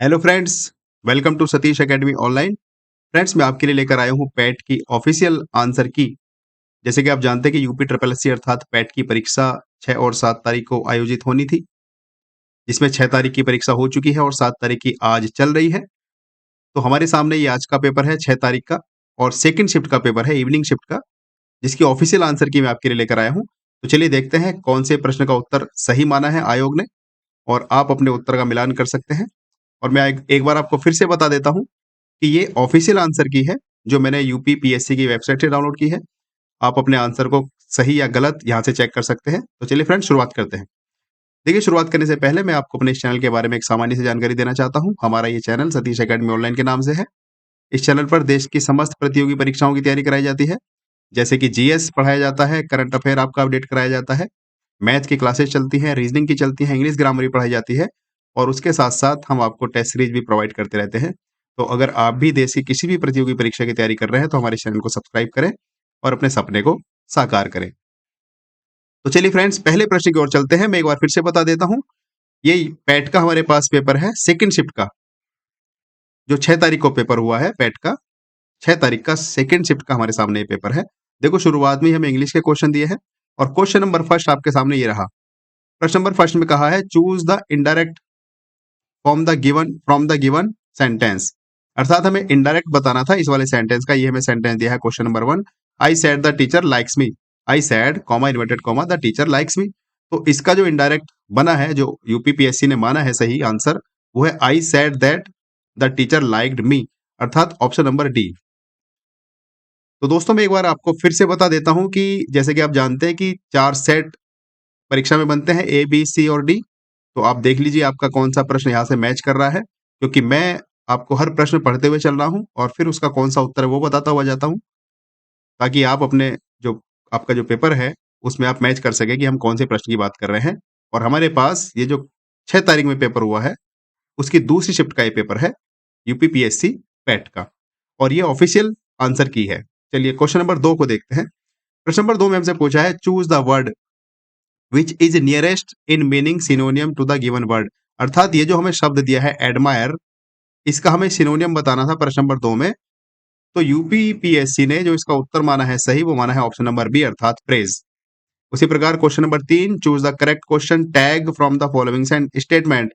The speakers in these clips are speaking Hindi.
Hello friends, welcome to Satish academy online. Friends, मैं आपके लिए लेकर आया हूँ पैट की ऑफिशियल आंसर की। जैसे कि आप जानते हैं कि यूपी ट्रिपल एससी अर्थात पैट की परीक्षा 6 और 7 तारीख को आयोजित होनी थी, जिसमें 6 तारीख की परीक्षा हो चुकी है और 7 तारीख की आज चल रही है। तो हमारे सामने ये आज का पेपर है 6 तारीख का और सेकंड शिफ्ट का पेपर है, इवनिंग शिफ्ट का, जिसकी ऑफिशियल आंसर की मैं आपके लिए लेकर आया हूँ। तो चलिए देखते हैं कौन से प्रश्न का उत्तर सही माना है आयोग ने और आप अपने उत्तर का मिलान कर सकते हैं। और मैं एक बार आपको फिर से बता देता हूँ कि ये ऑफिशियल आंसर की है, जो मैंने यूपी पीएससी की वेबसाइट से डाउनलोड की है। आप अपने आंसर को सही या गलत यहाँ से चेक कर सकते हैं। तो चलिए फ्रेंड्स, शुरुआत करते हैं। देखिए, शुरुआत करने से पहले मैं आपको अपने इस चैनल के बारे में एक सामान्य सी जानकारी देना चाहता हूँ। हमारा ये चैनल सतीश एकेडमी ऑनलाइन के नाम से है। इस चैनल पर देश की समस्त प्रतियोगी परीक्षाओं की तैयारी कराई जाती है, जैसे कि जीएस पढ़ाया जाता है, करंट अफेयर आपका अपडेट कराया जाता है, मैथ की क्लासेस चलती हैं, रीजनिंग की चलती हैं, इंग्लिश ग्रामर भी पढ़ाई जाती है और उसके साथ-साथ हम आपको टेस्ट सीरीज भी प्रोवाइड करते रहते हैं। तो अगर आप भी देश की किसी भी प्रतियोगी परीक्षा की तैयारी कर रहे हैं, तो हमारे चैनल को सब्सक्राइब करें और अपने सपने को साकार करें। तो चलिए फ्रेंड्स, पहले प्रश्न की ओर चलते हैं। मैं एक बार फिर से बता देता हूँ, ये पैट का हमारे पास पेपर है सेकंड शिफ्ट का, जो 6 तारीख को पेपर हुआ है पैट का। 6 तारीख का सेकंड शिफ्ट का हमारे सामने ये पेपर है। देखो, शुरुआत में ही हमें इंग्लिश के क्वेश्चन दिए हैं और क्वेश्चन नंबर फर्स्ट आपके सामने ये रहा। प्रश्न नंबर फर्स्ट में कहा है, choose the indirect from the given sentence. अर्थात हमें इनडायरेक्ट बताना था इस वाले सेंटेंस का। ये हमें सेंटेंस दिया है question number 1, I said the teacher likes me. I said comma inverted comma the teacher likes me. तो इसका जो इनडायरेक्ट बना है, जो यूपीपीएससी ने माना है सही आंसर, वो है I said that the teacher liked me, अर्थात ऑप्शन नंबर डी। तो दोस्तों, मैं एक बार आपको फिर से बता देता हूं कि जैसे कि आप जानते हैं कि 4 सेट परीक्षा में बनते हैं, ए बी सी और डी। तो आप देख लीजिए आपका कौन सा प्रश्न यहाँ से मैच कर रहा है, क्योंकि मैं आपको हर प्रश्न पढ़ते हुए चल रहा हूँ और फिर उसका कौन सा उत्तर है वो बताता हुआ जाता हूँ, ताकि आप अपने जो आपका जो पेपर है उसमें आप मैच कर सके कि हम कौन से प्रश्न की बात कर रहे हैं। और हमारे पास ये जो 6 तारीख में पेपर हुआ है, उसकी दूसरी शिफ्ट का ये पेपर है, यूपीपीएससी पैट का, और ये ऑफिशियल आंसर की है। चलिए क्वेश्चन नंबर 2 को देखते हैं। प्रश्न नंबर 2 में हमसे पूछा है, choose the word which is nearest in meaning synonym to the given word. अर्थात ये जो हमें शब्द दिया है एडमायर, इसका हमें सिनोनियम बताना था प्रश्न नंबर 2 में। तो यूपीपीएससी ने जो इसका उत्तर माना है सही, वो माना है ऑप्शन नंबर बी, अर्थात प्रेज। उसी प्रकार question number 3, choose the correct question tag from the following statement.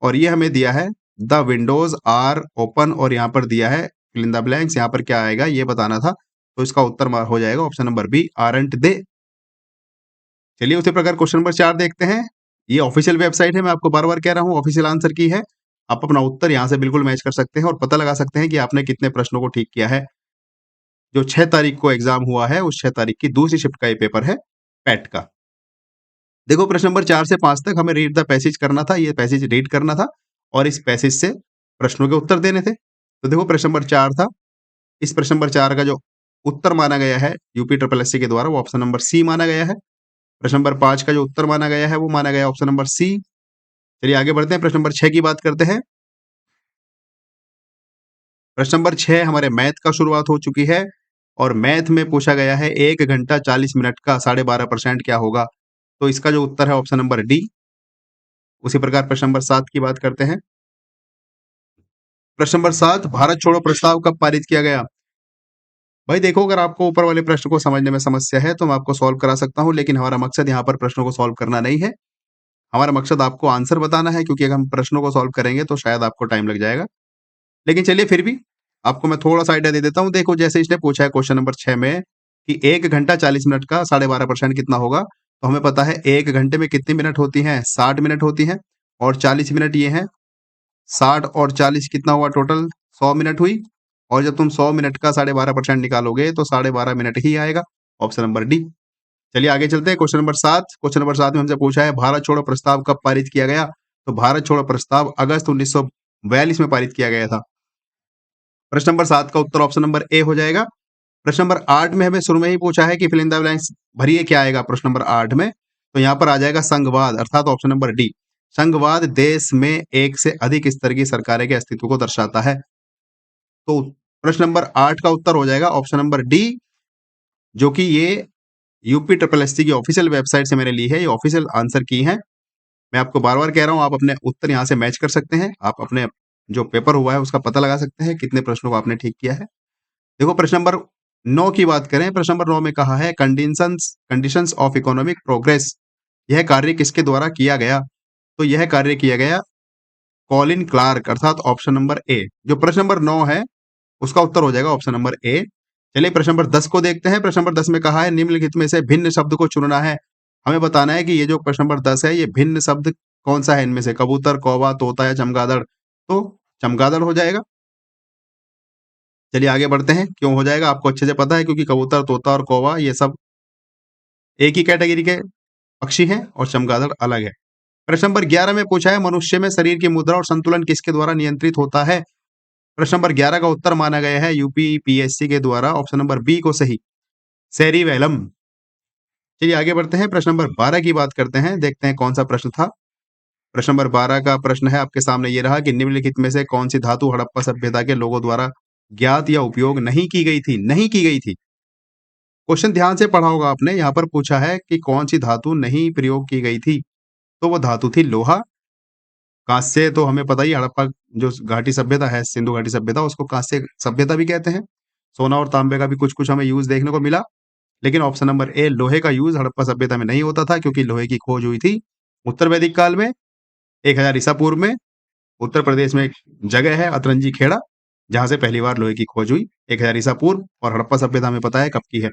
और ये हमें दिया है द विंडोज आर ओपन, और यहाँ पर दिया है फिल इन द ब्लैंक्स। यहाँ पर क्या आएगा ये बताना था, तो इसका उत्तर हो जाएगा ऑप्शन नंबर बी, आरंट दे। चलिए उसी प्रकार क्वेश्चन नंबर 4 देखते हैं। ये ऑफिशियल वेबसाइट है, मैं आपको बार बार कह रहा हूँ, ऑफिशियल आंसर की है। आप अपना उत्तर यहाँ से बिल्कुल मैच कर सकते हैं और पता लगा सकते हैं कि आपने कितने प्रश्नों को ठीक किया है। जो 6 तारीख को एग्जाम हुआ है, उस 6 तारीख की दूसरी शिफ्ट का ये पेपर है पैट का। देखो, प्रश्न नंबर 4 से 5 तक हमें रीड द पैसेज करना था, ये पैसेज रीड करना था और इस पैसेज से प्रश्नों के उत्तर देने थे। तो देखो, प्रश्न नंबर 4 था। इस प्रश्न नंबर 4 का जो उत्तर माना गया है यूपी ट्रिपल एससी के द्वारा, वो ऑप्शन नंबर सी माना गया है। प्रश्न नंबर 5 का जो उत्तर माना गया है, वो माना गया ऑप्शन नंबर सी। चलिए आगे बढ़ते हैं, प्रश्न नंबर 6 की बात करते हैं। प्रश्न नंबर 6 हमारे मैथ का शुरुआत हो चुकी है और मैथ में पूछा गया है 1 घंटा 40 मिनट का 12.5% क्या होगा। तो इसका जो उत्तर है ऑप्शन नंबर डी। उसी प्रकार प्रश्न नंबर 7 की बात करते हैं। प्रश्न नंबर 7, भारत छोड़ो प्रस्ताव कब पारित किया गया। भाई देखो, अगर आपको ऊपर वाले प्रश्न को समझने में समस्या है तो मैं आपको सॉल्व करा सकता हूं, लेकिन हमारा मकसद यहाँ पर प्रश्नों को सॉल्व करना नहीं है। हमारा मकसद आपको आंसर बताना है, क्योंकि अगर हम प्रश्नों को सॉल्व करेंगे तो शायद आपको टाइम लग जाएगा। लेकिन चलिए फिर भी आपको मैं थोड़ा सा आइडिया दे देता हूँ। देखो, जैसे इसने पूछा है क्वेश्चन नंबर 6 में कि 1 घंटा 40 मिनट का 12.5% कितना होगा, तो हमें पता है 1 घंटे में कितनी मिनट होती हैं, 60 मिनट होती हैं और 40 मिनट ये हैं। 60 और 40 कितना हुआ टोटल, 100 मिनट हुई। और जब तुम 100 मिनट का 12.5% निकालोगे तो 12.5 मिनट ही आएगा, ऑप्शन नंबर डी। चलिए आगे चलते हैं, क्वेश्चन नंबर 7। क्वेश्चन नंबर 7 में हमसे पूछा है, भारत छोड़ो प्रस्ताव कब पारित किया गया। तो भारत छोड़ो प्रस्ताव अगस्त 1942 में पारित किया गया था। प्रश्न नंबर 7 का उत्तर ऑप्शन नंबर ए हो जाएगा। प्रश्न नंबर 8 में हमें शुरू में ही पूछा है कि फिल इन द ब्लैंक्स भरिए, क्या आएगा प्रश्न नंबर 8 में। तो यहाँ पर आ जाएगा संघवाद, अर्थात ऑप्शन नंबर डी। संघवाद देश में एक से अधिक स्तर की सरकारें के अस्तित्व को दर्शाता है। तो प्रश्न नंबर 8 का उत्तर हो जाएगा ऑप्शन नंबर डी, जो कि ये यूपी ट्रिपल एससी की ऑफिशियल वेबसाइट से मैंने ली है, ये ऑफिशियल आंसर की है। मैं आपको बार बार कह रहा हूँ, आप अपने उत्तर यहाँ से मैच कर सकते हैं। आप अपने जो पेपर हुआ है उसका पता लगा सकते हैं कितने प्रश्नों को आपने ठीक किया है। देखो प्रश्न नंबर 9 की बात करें, प्रश्न नंबर 9 में कहा है conditions conditions of economic progress. यह कार्य किसके द्वारा किया गया? तो यह कार्य किया गया कॉलिन क्लार्क अर्थात ऑप्शन नंबर ए। जो प्रश्न नंबर 9 है उसका उत्तर हो जाएगा ऑप्शन नंबर ए। चलिए प्रश्न नंबर 10 को देखते हैं। प्रश्न नंबर 10 में कहा है निम्नलिखित में से भिन्न शब्द को चुनना है। हमें बताना है कि ये जो प्रश्न नंबर 10 है ये भिन्न शब्द कौन सा है इनमें से, कबूतर, कौवा, तोता या चमगादड़। तो चमगादड़ हो जाएगा। चलिए आगे बढ़ते हैं। क्यों हो जाएगा आपको अच्छे से पता है, क्योंकि कबूतर, तोता और कौवा ये सब एक ही कैटेगरी के पक्षी हैं और चमगादड़ अलग है। प्रश्न नंबर 11 में पूछा है मनुष्य में शरीर की मुद्रा और संतुलन किसके द्वारा नियंत्रित होता है? प्रश्न नंबर 11 का उत्तर माना गया है यूपीपीएससी के द्वारा ऑप्शन नंबर बी को सही, सेरिबैलम। चलिए आगे बढ़ते हैं। प्रश्न नंबर 12 की बात करते हैं, देखते हैं कौन सा प्रश्न था। प्रश्न नंबर 12 का प्रश्न है आपके सामने ये रहा कि निम्नलिखित में से कौन सी धातु हड़प्पा सभ्यता के लोगों द्वारा ज्ञात या उपयोग नहीं की गई थी? नहीं की गई थी। क्वेश्चन ध्यान से पढ़ा होगा आपने, यहाँ पर पूछा है कि कौन सी धातु नहीं प्रयोग की गई थी, तो वो धातु थी लोहा। कांस्य तो हमें पता ही है, हड़प्पा जो घाटी सभ्यता है, सिंधु घाटी सभ्यता, उसको कांस्य सभ्यता भी कहते हैं। सोना और तांबे का भी कुछ कुछ हमें यूज देखने को मिला, लेकिन ऑप्शन नंबर ए लोहे का यूज हड़प्पा सभ्यता में नहीं होता था, क्योंकि लोहे की खोज हुई थी उत्तर वैदिक काल में 1000 ईसा पूर्व में। उत्तर प्रदेश में एक जगह है अतरंजी खेड़ा, जहां से पहली बार लोहे की खोज हुई 1000 ईसा पूर्व, और हड़प्पा सभ्यता हमें पता है कब की है।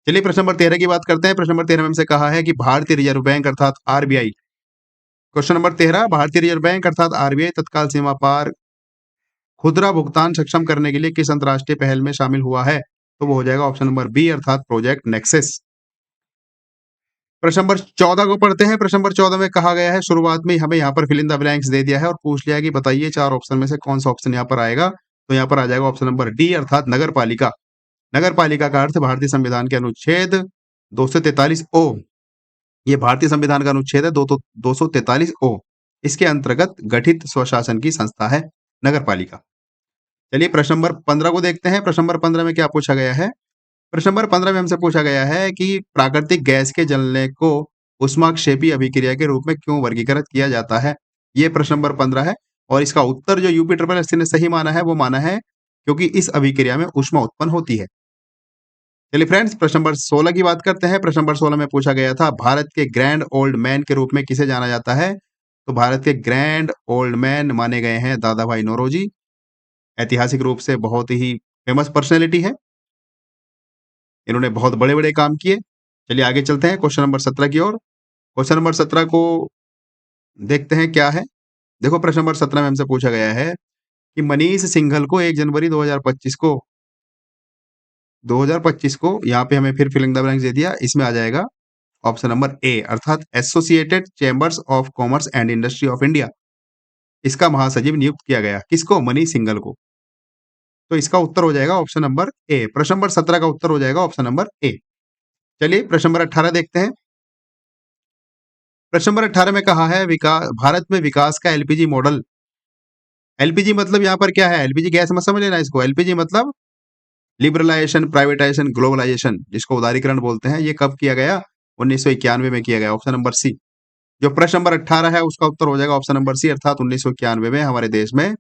चलिए प्रश्न नंबर 13 की बात करते हैं। प्रश्न नंबर 13 में हमसे कहा है कि भारतीय रिजर्व बैंक अर्थात आरबीआई, क्वेश्चन नंबर 13, भारतीय रिजर्व बैंक अर्थात आरबीआई तत्काल सीमा पार खुदरा भुगतान सक्षम करने के लिए किस अंतर्राष्ट्रीय पहल में शामिल हुआ है? तो वो हो जाएगा ऑप्शन नंबर बी अर्थात प्रोजेक्ट नेक्सस। प्रश्न नंबर 14 को पढ़ते हैं। प्रश्न नंबर 14 में कहा गया है, शुरुआत में हमें यहाँ पर फिल इन द ब्लैंक्स दे दिया है और पूछ लिया कि बताइए 4 ऑप्शन में से कौन सा ऑप्शन यहाँ पर आएगा। तो यहाँ पर आ जाएगा ऑप्शन नंबर डी अर्थात नगर पालिका। नगर पालिका का अर्थ भारतीय संविधान के अनुच्छेद 243 ओ, ये भारतीय संविधान का अनुच्छेद है 243 ओ, इसके अंतर्गत गठित स्वशासन की संस्था है नगर पालिका। चलिए प्रश्न नंबर 15 को देखते हैं। प्रश्न नंबर 15 में क्या पूछा गया है? प्रश्न नंबर 15 में हमसे पूछा गया है कि प्राकृतिक गैस के जलने को ऊष्माक्षेपी अभिक्रिया के रूप में क्यों वर्गीकृत किया जाता है? ये प्रश्न नंबर 15 है, और इसका उत्तर जो यूपी ट्रिपल एससी ने सही माना है वो माना है क्योंकि इस अभिक्रिया में ऊष्मा उत्पन्न होती है। चलिए फ्रेंड्स प्रश्न नंबर 16 की बात करते हैं। प्रश्न नंबर 16 में पूछा गया था भारत के ग्रैंड ओल्ड मैन के रूप में किसे जाना जाता है? तो भारत के ग्रैंड ओल्ड मैन माने गए हैं दादा भाई नौरोजी। ऐतिहासिक रूप से बहुत ही फेमस पर्सनैलिटी है, इन्होंने बहुत बड़े-बड़े काम किए। चलिए आगे चलते हैं क्वेश्चन नंबर 17 की ओर। क्वेश्चन नंबर 17 को देखते हैं क्या है। देखो प्रश्न नंबर 17 में हमसे पूछा गया है कि मनीष सिंघल को 1 जनवरी 2025 को यहाँ पे हमें फिर फिल इन द ब्लैंक्स दे दिया, इसमें आ जाएगा ऑप्शन नंबर ए अर्थात associated chambers of commerce and industry of India, इसका महासचिव नियुक्त किया गया। किसको? मनीष सिंघल को। तो इसका उत्तर हो जाएगा ऑप्शन नंबर ए। प्रश्न नंबर 17 का उत्तर हो जाएगा ऑप्शन नंबर ए। चलिए प्रश्न नंबर 18 देखते हैं। प्रश्न नंबर 18 में कहा है भारत में विकास का एलपीजी मॉडल। एलपीजी मतलब यहाँ पर क्या है? एलपीजी गैस मत समझ लेना इसको। एलपीजी मतलब लिबरलाइजेशन, प्राइवेटाइजेशन, ग्लोबलाइजेशन, जिसको उदारीकरण बोलते हैं। ये कब किया गया? 1991 में किया गया, ऑप्शन नंबर सी। जो प्रश्न नंबर 18 है उसका उत्तर हो जाएगा ऑप्शन नंबर सी अर्थात 1991 में हमारे देश में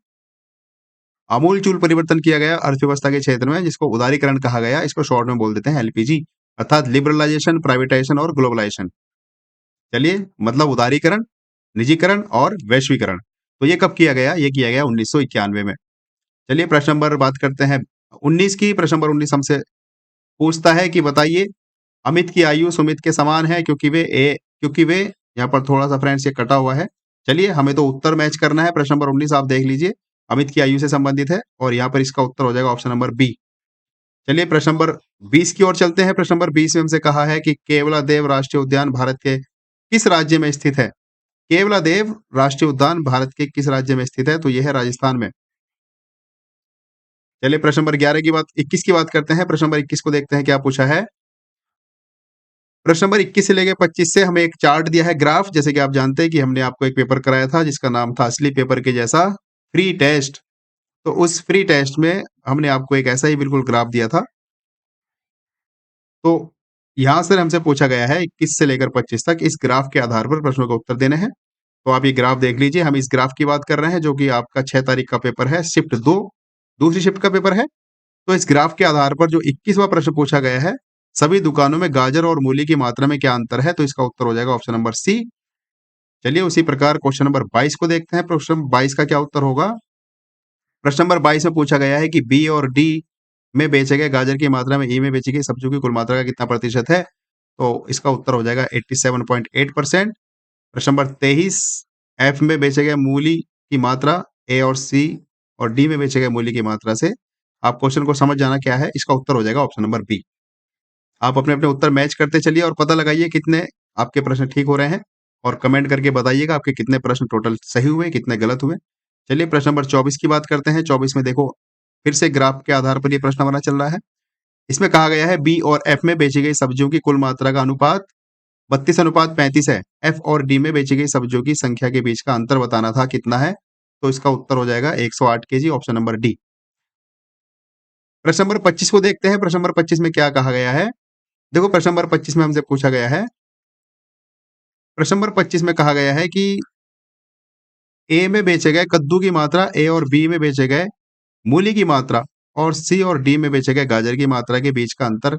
आमूलचूल परिवर्तन किया गया अर्थव्यवस्था के क्षेत्र में, जिसको उदारीकरण कहा गया। इसको शॉर्ट में बोल देते हैं एलपीजी अर्थात लिबरलाइजेशन, प्राइवेटाइजेशन और ग्लोबलाइजेशन। चलिए मतलब उदारीकरण, निजीकरण और वैश्वीकरण। तो ये कब किया गया? ये किया गया 1991 में। चलिए प्रश्न नंबर बात करते हैं 19 की। प्रश्न नंबर 19 हमसे पूछता है कि बताइए अमित की आयु सुमित के समान है क्योंकि वे यहाँ पर थोड़ा सा फ्रेंड्स ये कटा हुआ है। चलिए हमें तो उत्तर मैच करना है। प्रश्न नंबर 19 आप देख लीजिए, अमित की आयु से संबंधित है और यहाँ पर इसका उत्तर हो जाएगा ऑप्शन नंबर बी। चलिए प्रश्न नंबर 20 की ओर चलते हैं। प्रश्न नंबर 20 में हमसे कहा है कि केवलादेव राष्ट्रीय उद्यान भारत के किस राज्य में स्थित है? केवलादेव राष्ट्रीय उद्यान भारत के किस राज्य में स्थित है? तो यह है राजस्थान में। चलिए प्रश्न नंबर 21 की बात करते हैं। प्रश्न नंबर 21 को देखते हैं क्या पूछा है। प्रश्न नंबर 21 से लेकर 25 से हमें एक चार्ट दिया है, ग्राफ। जैसे कि आप जानते हैं कि हमने आपको एक पेपर कराया था जिसका नाम था असली पेपर के जैसा फ्री टेस्ट। तो उस फ्री टेस्ट में हमने आपको एक ऐसा ही बिल्कुल ग्राफ दिया था। तो यहाँ से हमसे पूछा गया है 21 से लेकर 25 तक इस ग्राफ के आधार पर प्रश्नों का उत्तर देने हैं। तो आप ये ग्राफ देख लीजिए, हम इस ग्राफ की बात कर रहे हैं जो कि आपका 6 तारीख का पेपर है, शिफ्ट 2 दूसरी शिफ्ट का पेपर है। तो इस ग्राफ के आधार पर जो 21वां प्रश्न पूछा गया है, सभी दुकानों में गाजर और मूली की मात्रा में क्या अंतर है? तो इसका उत्तर हो जाएगा ऑप्शन नंबर सी। चलिए उसी प्रकार क्वेश्चन नंबर 22 को देखते हैं। प्रश्न 22 का क्या उत्तर होगा? प्रश्न नंबर 22 में पूछा गया है कि बी और डी में बेचे गए गाजर की मात्रा में ई में बेची गई सब्जियों की कुल मात्रा का कितना प्रतिशत है? तो इसका उत्तर हो जाएगा 87.8%। प्रश्न नंबर 23 एफ में बेचे गए मूली की मात्रा ए और सी और डी में बेचे गए मूली की मात्रा से आप क्वेश्चन को समझ जाना क्या है, इसका उत्तर हो जाएगा ऑप्शन नंबर बी। आप अपने-अपने उत्तर मैच करते चलिए और पता लगाइए कितने आपके प्रश्न ठीक हो रहे हैं और कमेंट करके बताइएगा आपके कितने प्रश्न टोटल सही हुए, कितने गलत हुए। चलिए प्रश्न नंबर 24 की बात करते हैं। 24 में देखो फिर से ग्राफ के आधार पर ये प्रश्न बना चल रहा है। इसमें कहा गया है बी और एफ में बेची गई सब्जियों की कुल मात्रा का अनुपात 32:35 है। एफ और डी में बेची गई सब्जियों की संख्या के बीच का अंतर बताना था, कितना है? तो इसका उत्तर हो जाएगा 108 केजी, ऑप्शन नंबर डी। प्रश्न नंबर 25 को देखते हैं। प्रश्न नंबर 25 में क्या कहा गया है? देखो प्रश्न नंबर 25 में हमसे पूछा गया है, प्रश्न नंबर 25 में कहा गया है कि ए में बेचे गए कद्दू की मात्रा, ए और बी में बेचे गए मूली की मात्रा और सी और डी में बेचे गए गाजर की मात्रा के बीच का अंतर।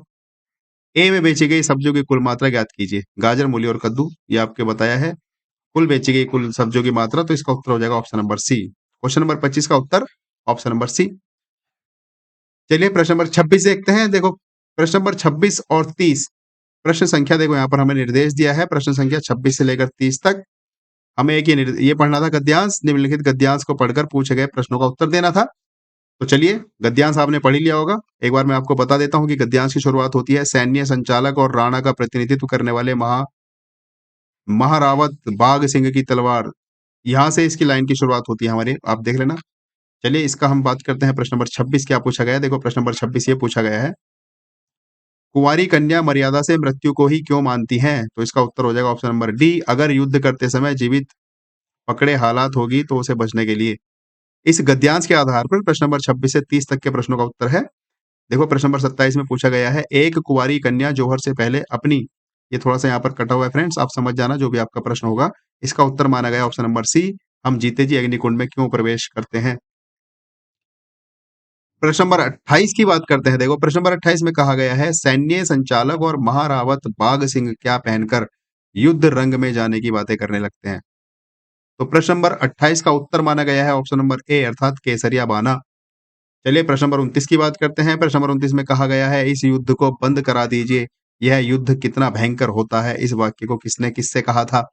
ए में बेची गई सब्जियों की कुल मात्रा ज्ञात कीजिए। गाजर, मूली और कद्दू ये आपके बताया है। कुल बेची गई कुल सब्जियों की मात्रा, तो इसका उत्तर हो जाएगा option number C. Question number 25 का उत्तर ऑप्शन नंबर सी। चलिए प्रश्न नंबर 26 देखते हैं। देखो प्रश्न नंबर 26 और 30 प्रश्न संख्या देखो यहाँ पर हमें निर्देश दिया है। प्रश्न संख्या 26 से लेकर 30 तक हमें एक ये पढ़ना था गद्यांश। निम्नलिखित गद्यांश को पढ़कर पूछे गए प्रश्नों का उत्तर देना था। तो चलिए गद्यांश आपने पढ़ ही लिया होगा। एक बार मैं आपको बता देता हूँ कि गद्यांश की शुरुआत होती है सैन्य संचालक और राणा का प्रतिनिधित्व करने वाले महारावत बाघ सिंह की तलवार, यहाँ से इसकी लाइन की शुरुआत होती है हमारी, आप देख लेना। चलिए इसका हम बात करते हैं। प्रश्न नंबर 26 क्या पूछा गया है? देखो प्रश्न नंबर 26 ये पूछा गया है, कुंवारी कन्या मर्यादा से मृत्यु को ही क्यों मानती हैं? तो इसका उत्तर हो जाएगा ऑप्शन नंबर डी, अगर युद्ध करते समय जीवित पकड़े हालात होगी तो उसे बचने के लिए। इस गद्यांश के आधार पर प्रश्न नंबर 26 से 30 तक के प्रश्नों का उत्तर है। देखो प्रश्न नंबर 27 में पूछा गया है, एक कुंवारी कन्या जौहर से पहले अपनी, ये थोड़ा-सा यहाँ पर कटा हुआ है फ्रेंड्स, आप समझ जाना जो भी आपका प्रश्न होगा। इसका उत्तर माना गया ऑप्शन नंबर सी, हम जीते जी अग्निकुंड में क्यों प्रवेश करते हैं? प्रश्न नंबर 28 की बात करते हैं। देखो प्रश्न नंबर 28 में कहा गया है, सैन्य संचालक और महारावत बाघ सिंह क्या पहनकर युद्ध रंग में जाने की बातें करने लगते हैं? तो प्रश्न नंबर 28 का उत्तर माना गया है ऑप्शन नंबर ए अर्थात केसरिया बाना। चलिए प्रश्न नंबर 29 की बात करते हैं। प्रश्न नंबर 29 में कहा गया है, इस युद्ध को बंद करा दीजिए, यह युद्ध कितना भयंकर होता है? इस वाक्य को किसने किससे कहा था?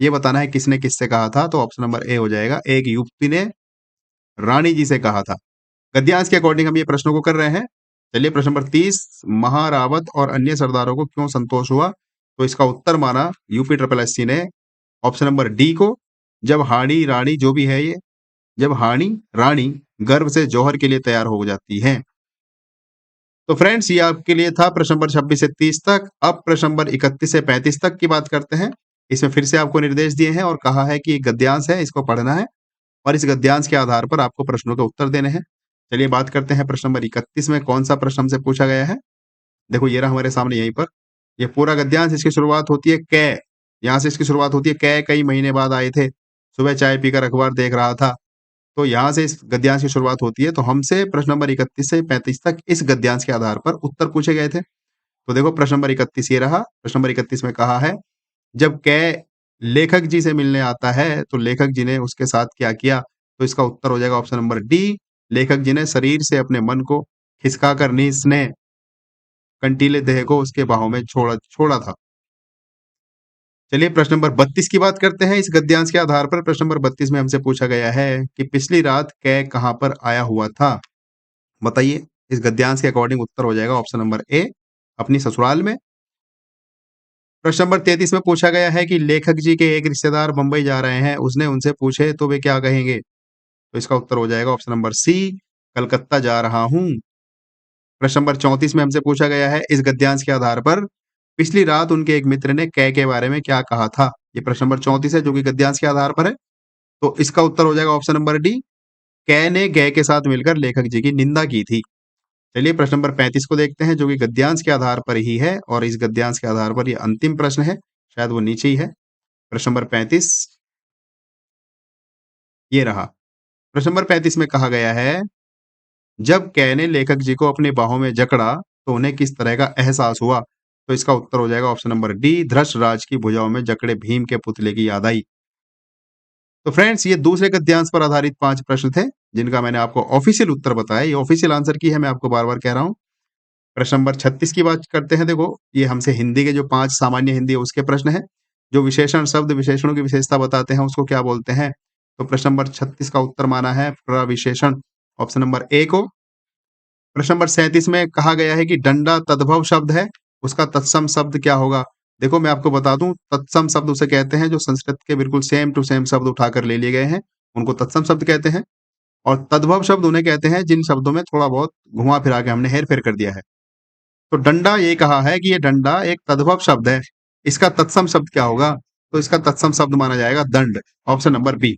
ये बताना है किसने किससे कहा था, तो ऑप्शन नंबर ए हो जाएगा, एक युवती ने रानी जी से कहा था। गद्यांश के अकॉर्डिंग हम ये प्रश्नों को कर रहे हैं। चलिए प्रश्न नंबर 30, महारावत और अन्य सरदारों को क्यों संतोष हुआ? तो इसका उत्तर माना यूपी ट्रिपल एससी ने ऑप्शन नंबर डी को, जब हाड़ी रानी जो भी है ये, जब हाड़ी रानी गर्भ से जौहर के लिए तैयार हो जाती है। तो फ्रेंड्स ये आपके लिए था प्रश्न नंबर 26 से 30 तक। अब प्रश्न नंबर 31 से 35 तक की बात करते हैं। इसमें फिर से आपको निर्देश दिए हैं और कहा है कि ये गद्यांश है, इसको पढ़ना है और इस गद्यांश के आधार पर आपको प्रश्नों के उत्तर देने हैं। चलिए बात करते हैं प्रश्न नंबर 31 में कौन-सा प्रश्न हमसे पूछा गया है? देखो ये रहा हमारे सामने यहीं पर। ये पूरा गद्यांश, इसकी शुरुआत होती है कै, यहाँ से इसकी शुरुआत होती है, कै कई महीने बाद आए थे, सुबह चाय पीकर अखबार देख रहा था। तो यहाँ से इस गद्यांश की शुरुआत होती है। तो हमसे प्रश्न नंबर 31 से 35 तक इस गद्यांश के आधार पर उत्तर पूछे गए थे। तो देखो प्रश्न नंबर 31 ये रहा। प्रश्न नंबर 31 में कहा है, जब कै लेखक जी से मिलने आता है, तो लेखक जी ने उसके साथ क्या किया? तो इसका उत्तर हो जाएगा ऑप्शन नंबर डी, लेखक जी ने शरीर से अपने मन को खिसकाकर निस्नेह कंटीले देह को उसके बाहों में छोड़ा छोड़ा था। चलिए प्रश्न नंबर 32 की बात करते हैं। इस गद्यांश के आधार पर प्रश्न नंबर 32 में हमसे पूछा गया है कि पिछली रात कै कहाँ पर आया हुआ था? बताइए। इस गद्यांश के अकॉर्डिंग उत्तर हो जाएगा ऑप्शन नंबर ए, अपनी ससुराल में। प्रश्न नंबर 33 में पूछा गया है कि लेखक जी के एक रिश्तेदार बंबई जा रहे हैं, उसने उनसे पूछे तो वे क्या कहेंगे? तो इसका उत्तर हो जाएगा ऑप्शन नंबर सी, कलकत्ता जा रहा हूँ। प्रश्न नंबर 34 में हमसे पूछा गया है, इस गद्यांश के आधार पर पिछली रात उनके एक मित्र ने कै के बारे में क्या कहा था? ये प्रश्न नंबर 34 है जो कि गद्यांश के आधार पर है। तो इसका उत्तर हो जाएगा ऑप्शन नंबर डी, कै ने गै के साथ मिलकर लेखक जी की निंदा की थी। चलिए प्रश्न नंबर 35 को देखते हैं जो कि गद्यांश के आधार पर ही है और इस गद्यांश के आधार पर ये अंतिम प्रश्न है, शायद वो नीचे ही है। प्रश्न नंबर 35, ये रहा। प्रश्न नंबर 35 में कहा गया है, जब कै ने लेखक जी को अपनी बाहों में जकड़ा, तो उन्हें किस तरह का एहसास हुआ? तो इसका उत्तर हो जाएगा ऑप्शन नंबर डी, धृतराष्ट्र की भुजाओं में जकड़े भीम के पुतले की याद आई। तो फ्रेंड्स, ये दूसरे गद्यांश पर आधारित 5 प्रश्न थे, जिनका मैंने आपको ऑफिशियल उत्तर बताया। ये ऑफिशियल आंसर की है, मैं आपको बार-बार कह रहा हूँ। प्रश्न नंबर 36 की बात करते हैं। देखो, ये हमसे हिंदी के जो 5 सामान्य हिंदी है उसके प्रश्न हैं। जो विशेषण शब्द विशेषणों की विशेषता बताते हैं उसको क्या बोलते हैं? तो प्रश्न नंबर 36 का उत्तर माना है प्रविशेषण, ऑप्शन नंबर ए को। प्रश्न नंबर 37 में कहा गया है कि डंडा तद्भव शब्द है, उसका तत्सम शब्द क्या होगा? देखो, मैं आपको बता दूं, तत्सम शब्द उसे कहते हैं जो संस्कृत के बिल्कुल सेम टू सेम शब्द उठाकर ले लिए गए हैं, उनको तत्सम शब्द कहते हैं। और तद्भव शब्द उन्हें कहते हैं जिन शब्दों में थोड़ा बहुत घुमा फिरा के हमने हेर फेर कर दिया है। तो डंडा, ये कहा है कि ये डंडा एक तद्भव शब्द है, इसका तत्सम शब्द क्या होगा? तो इसका तत्सम शब्द माना जाएगा दंड, ऑप्शन नंबर बी।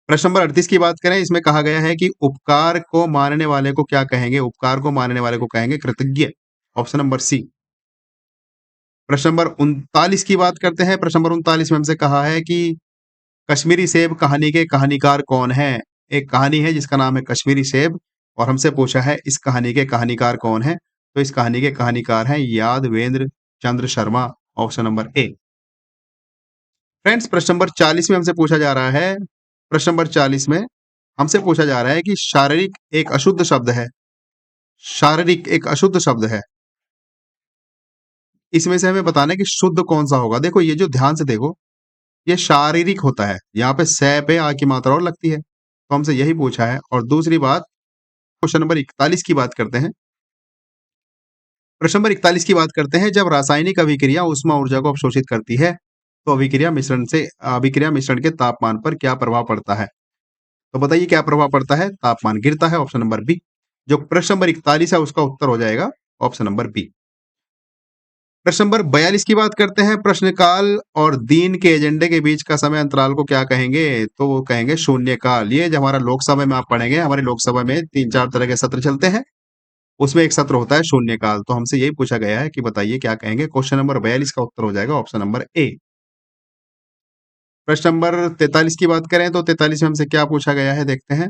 प्रश्न नंबर 38 की बात करें, इसमें कहा गया है कि उपकार को मानने वाले को क्या कहेंगे? उपकार को मानने वाले को कहेंगे कृतज्ञ, ऑप्शन नंबर सी। प्रश्न नंबर 39 की बात करते हैं। प्रश्न नंबर 39 में हमसे कहा है कि कश्मीरी सेब कहानी के कहानीकार कौन है? एक कहानी है जिसका नाम है कश्मीरी सेब, और हमसे पूछा है इस कहानी के कहानीकार कौन है? तो इस कहानी के कहानीकार हैं Yadvendra Chandra Sharma, option number A. Friends, प्रश्न नंबर 40 में हमसे पूछा जा रहा है, प्रश्न नंबर 40 में हमसे पूछा जा रहा है कि शारीरिक एक अशुद्ध शब्द है। शारीरिक एक अशुद्ध शब्द है, इसमें से हमें बताना है कि शुद्ध कौन सा होगा। देखो, ये जो ध्यान से देखो, ये शारीरिक होता है, यहाँ पे स पे आ की मात्रा और लगती है, तो हमसे यही पूछा है। और दूसरी बात, क्वेश्चन नंबर 41 की बात करते हैं। प्रश्न नंबर 41 की बात करते हैं, जब रासायनिक अभिक्रिया ऊष्मा ऊर्जा को अवशोषित करती है, तो अभिक्रिया मिश्रण के तापमान पर क्या प्रभाव पड़ता है? तो बताइए क्या प्रभाव पड़ता है? तापमान गिरता है, ऑप्शन नंबर बी। जो प्रश्न नंबर 41 है उसका उत्तर हो जाएगा ऑप्शन नंबर बी। प्रश्न नंबर 42 की बात करते हैं। प्रश्नकाल और दिन के एजेंडे के बीच का समय अंतराल को क्या कहेंगे? तो वो कहेंगे शून्यकाल। ये जो हमारा लोकसभा में आप पढ़ेंगे, हमारे लोकसभा में 3-4 तरह के सत्र चलते हैं, उसमें एक सत्र होता है शून्यकाल। तो हमसे यही पूछा गया है कि बताइए क्या कहेंगे? क्वेश्चन नंबर 42 का उत्तर हो जाएगा ऑप्शन नंबर ए। प्रश्न नंबर 43 की बात करें तो 43 में हमसे क्या पूछा गया है, देखते हैं।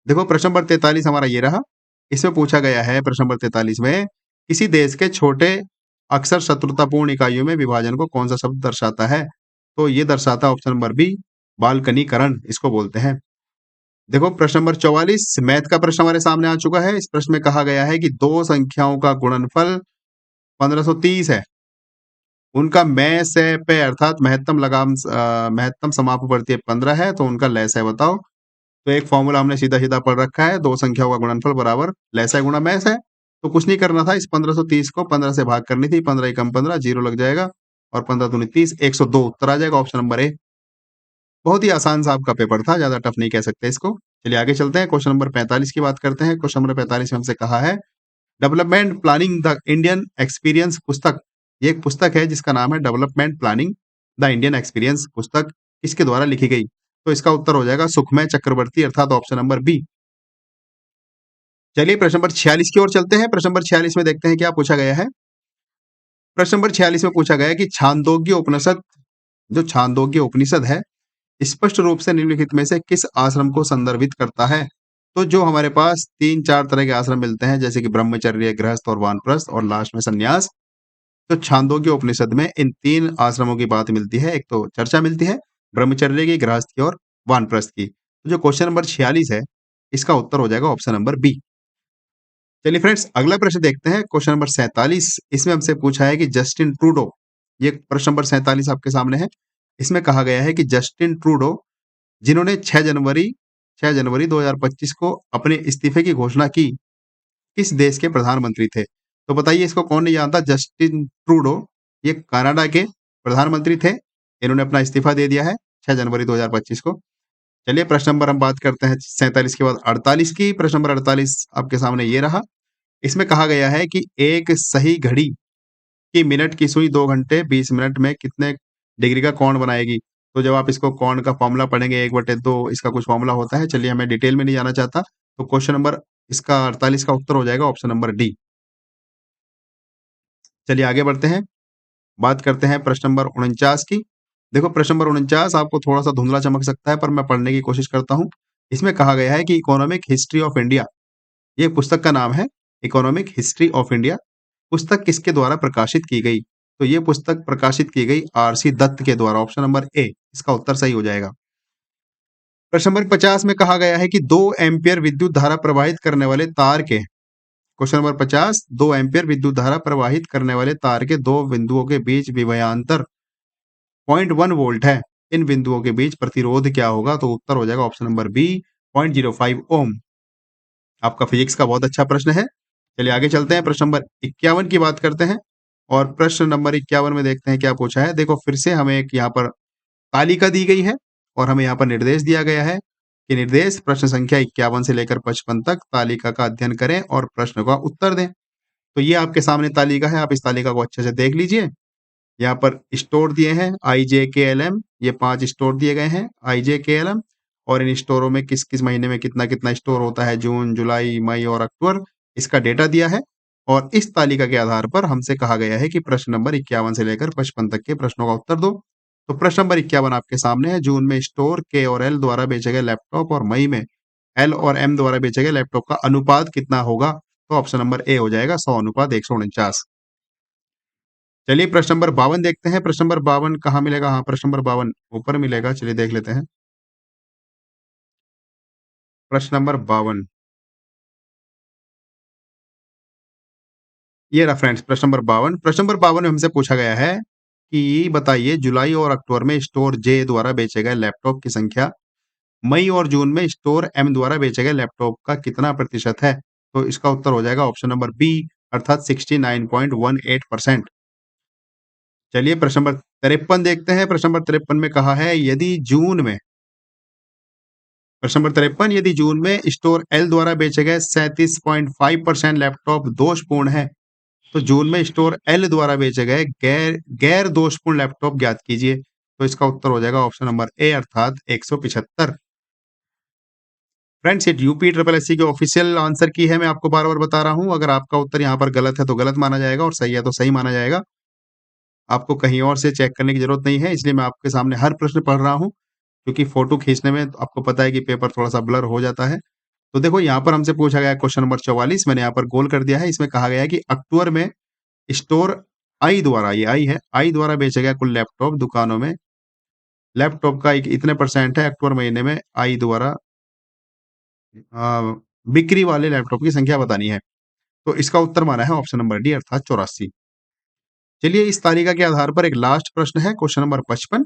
देखो, प्रश्न नंबर 43 हमारा ये रहा। इसमें पूछा गया है प्रश्न नंबर 43 में, किसी देश के छोटे अक्सर शत्रुतापूर्ण इकाइयों में विभाजन को कौन सा शब्द दर्शाता है? तो ये दर्शाता है ऑप्शन नंबर बी, बालकनीकरण इसको बोलते हैं। देखो, प्रश्न नंबर 44 मैथ का प्रश्न हमारे सामने आ चुका है। इस प्रश्न में कहा गया है कि दो संख्याओं का गुणनफल 1530 है, उनका मैं से पे अर्थात महत्तम समापवर्ती 15 है, तो उनका लय से बताओ। तो एक फॉर्मूला हमने सीधा-सीधा पढ़ रखा है, दो संख्याओं का गुणनफल बराबर लैसा गुणा मैस है। तो कुछ नहीं करना था, इस 1530 को 15 से भाग करनी थी, 15 एकम 15, 0 लग जाएगा और 15 दूनी 30, 102 उत्तर आ जाएगा ऑप्शन नंबर ए। बहुत ही आसान सा आपका पेपर था, ज़्यादा टफ नहीं कह सकते इसको। चलिए आगे चलते हैं, क्वेश्चन नंबर 45 की बात करते हैं। क्वेश्चन नंबर 45 में हमसे कहा है, development planning the Indian experience पुस्तक, ये एक पुस्तक है जिसका नाम है development planning the Indian experience पुस्तक, किसके द्वारा लिखी गई? तो इसका उत्तर हो जाएगा सुखमय चक्रवर्ती अर्थात ऑप्शन नंबर बी। चलिए प्रश्न नंबर 46 की ओर चलते हैं। प्रश्न नंबर 46 में देखते हैं क्या पूछा गया है। प्रश्न नंबर 46 में पूछा गया है कि छांदोग्य उपनिषद, जो छांदोग्य उपनिषद है, स्पष्ट रूप से निम्नलिखित में से किस आश्रम को संदर्भित करता है? तो जो हमारे पास 3-4 तरह के आश्रम मिलते हैं, जैसे कि ब्रह्मचर्य, गृहस्थ और वानप्रस्थ, और लास्ट में संन्यास। तो छांदोग्य उपनिषद में इन 3 आश्रमों की बात मिलती है। एक तो चर्चा मिलती है ब्रह्मचर्य की, गृहस्थ की और वानप्रस्थ की। तो जो क्वेश्चन नंबर 46 है, इसका उत्तर हो जाएगा ऑप्शन नंबर बी। चलिए फ्रेंड्स, अगला प्रश्न देखते हैं, क्वेश्चन नंबर 47। इसमें हमसे पूछा है कि जस्टिन ट्रूडो, ये प्रश्न नंबर 47 आपके सामने है। इसमें कहा गया है कि जस्टिन ट्रूडो, जिन्होंने 6 जनवरी 2025 को अपने इस्तीफे की घोषणा की, किस देश के प्रधानमंत्री थे? तो बताइए इसको कौन नहीं जानता? जस्टिन ट्रूडो, ये कनाडा के प्रधानमंत्री थे। इन्होंने अपना इस्तीफा दे दिया है 6 जनवरी 2025 को। चलिए प्रश्न नंबर हम बात करते हैं 47 के बाद 48 की। प्रश्न नंबर 48 आपके सामने ये रहा। इसमें कहा गया है कि एक सही घड़ी की मिनट की सुई 2 घंटे 20 मिनट में कितने डिग्री का कोण बनाएगी? तो जब आप इसको कोण का फ़ॉर्मूला पढ़ेंगे 1/2 इसका कुछ फ़ॉर्मूला होता है। चलिए, मैं डिटेल में नहीं जाना चाहता। तो क्वेश्चन नंबर इसका 48 का उत्तर हो जाएगा ऑप्शन नंबर डी। चलिए आगे बढ़ते हैं। बात करते हैं प्रश्न नंबर 49 की। देखो प्रश्न नंबर 49 आपको थोड़ा-सा धुंधला चमक सकता है, पर मैं पढ़ने की कोशिश करता हूँ। इसमें कहा गया है कि इकोनॉमिक हिस्ट्री ऑफ इंडिया, ये पुस्तक का नाम है, इकोनॉमिक हिस्ट्री ऑफ इंडिया। पुस्तक किसके द्वारा प्रकाशित की गई? तो ये पुस्तक प्रकाशित की गई आर.सी. दत्त के द्वारा, ऑप्शन नंबर ए, इसका उत्तर सही हो जाएगा। प्रश्न नंबर 50 में कहा गया है कि 2 एम्पीयर विद्युत धारा प्रवाहित करने वाले तार के, क्वेश्चन नंबर 50, 2 एम्पीयर विद्युत धारा प्रवाहित करने वाले तार के 2 बिंदुओं के बीच विभवांतर 0.1 वोल्ट है। इन बिंदुओं के बीच प्रतिरोध क्या होगा? तो उत्तर हो जाएगा ऑप्शन नंबर बी, 0.05 ओम। आपका फिजिक्स का बहुत अच्छा प्रश्न है। चलिए आगे चलते हैं, प्रश्न नंबर 51 की बात करते हैं और प्रश्न नंबर 51 में देखते हैं क्या पूछा है। देखो फिर से हमें एक यहाँ पर तालिका दी गई है और हमें यहाँ पर निर्देश दिया गया है कि निर्देश प्रश्न संख्या 51 से लेकर 55 तक तालिका का अध्ययन करें और प्रश्न का उत्तर दें। तो ये आपके सामने तालिका है, आप इस तालिका को अच्छे से देख लीजिए। यहाँ पर स्टोर दिए हैं IJKLM, ये 5 स्टोर दिए गए हैं IJKLM, और इन स्टोरों में किस-किस महीने में कितना-कितना स्टोर होता है, जून, जुलाई, मई और अक्टूबर, इसका डेटा दिया है। और इस तालिका के आधार पर हमसे कहा गया है कि प्रश्न नंबर 51 से लेकर 55 तक के प्रश्नों का उत्तर दो। तो प्रश्न नंबर 51 आपके सामने है, जून में स्टोर K और L द्वारा बेचे गए लैपटॉप और मई में L और M द्वारा बेचे गए लैपटॉप का अनुपात कितना होगा? तो ऑप्शन नंबर ए हो जाएगा 100 अनुपात 149। चलिए प्रश्न नंबर 52 देखते हैं। प्रश्न नंबर 52 कहाँ मिलेगा? हाँ, प्रश्न नंबर 52 ऊपर मिलेगा। चलिए देख लेते हैं। प्रश्न नंबर 52, ये रहा फ्रेंड्स प्रश्न नंबर 52। प्रश्न नंबर 52 में हमसे पूछा गया है कि बताइए जुलाई और अक्टूबर में स्टोर जे द्वारा बेचे गए लैपटॉप की संख्या मई और जून में स्टोर एम द्वारा बेचे गए लैपटॉप का कितना प्रतिशत है? तो इसका उत्तर हो जाएगा ऑप्शन नंबर बी, अर्थात 69.18%। चलिए प्रश्न नंबर 53 देखते हैं। प्रश्न नंबर 53 में कहा है यदि जून में, प्रश्न नंबर 53, यदि जून में स्टोर एल द्वारा बेचे गए 37.5% लैपटॉप दोषपूर्ण है, तो जून में स्टोर एल द्वारा बेचे गए गैर गैर दोषपूर्ण लैपटॉप ज्ञात कीजिए। तो इसका उत्तर हो जाएगा ऑप्शन नंबर ए, अर्थात 175। फ्रेंड्स ये यूपी ट्रिपल एससी के ऑफिशियल आंसर की है, मैं आपको बार बार बता रहा हूं। अगर आपका उत्तर यहाँ पर गलत है तो गलत माना जाएगा और सही है तो सही माना जाएगा। आपको कहीं और से चेक करने की जरूरत नहीं है, इसलिए मैं आपके सामने हर प्रश्न पढ़ रहा हूँ, क्योंकि फोटो खींचने में तो आपको पता है कि पेपर थोड़ा सा ब्लर हो जाता है। तो देखो यहाँ पर हमसे पूछा गया है क्वेश्चन नंबर 44, मैंने यहाँ पर गोल कर दिया है। इसमें कहा गया है कि अक्टूबर में स्टोर आई द्वारा, ये आई है, आई द्वारा बेचे गए कुल लैपटॉप दुकानों में लैपटॉप का इतने परसेंट है अक्टूबर महीने में आई द्वारा बिक्री वाले लैपटॉप की संख्या बतानी है। तो इसका उत्तर माना है ऑप्शन नंबर डी, अर्थात 84। चलिए इस तालिका के आधार पर एक लास्ट प्रश्न है, क्वेश्चन नंबर 55।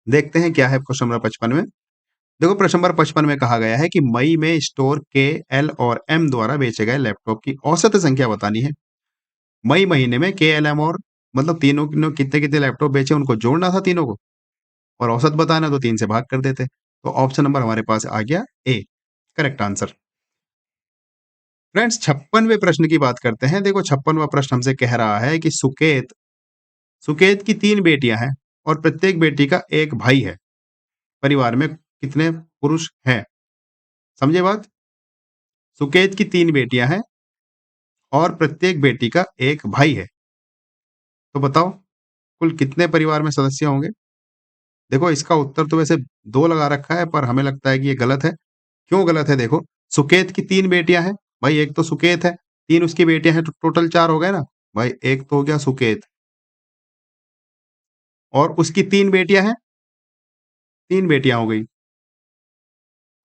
देखते हैं क्या है क्वेश्चन नंबर 55 में। देखो प्रश्न नंबर 55 में कहा गया है कि मई में स्टोर के, एल और एम द्वारा बेचे गए लैपटॉप की औसत संख्या बतानी है। मई महीने में के, एल, एम और मतलब तीनों कितने कितने लैपटॉप बेचे उनको जोड़ना था तीनों को, और औसत बताना तो 3 से भाग कर देते। तो ऑप्शन नंबर हमारे पास आ गया ए, करेक्ट आंसर। फ्रेंड्स 56वें प्रश्न की बात करते हैं। देखो 56वां प्रश्न हमसे कह रहा है कि सुकेत सुकेत की 3 बेटियां हैं और प्रत्येक बेटी का एक भाई है। परिवार में कितने पुरुष हैं? समझे बात? सुकेत की 3 बेटियां हैं और प्रत्येक बेटी का एक भाई है। तो बताओ कुल कितने परिवार में सदस्य होंगे? देखो इसका उत्तर तो वैसे 2 लगा रखा है, पर हमें लगता है कि ये गलत है। क्यों गलत है? देखो सुकेत की 3 बेटियां हैं, भाई एक तो सुकेत है, 3 उसकी बेटियां हैं, तो टोटल 4 हो गए ना। भाई एक तो हो गया सुकेत और उसकी 3 बेटियां हैं, 3 बेटियां हो गई।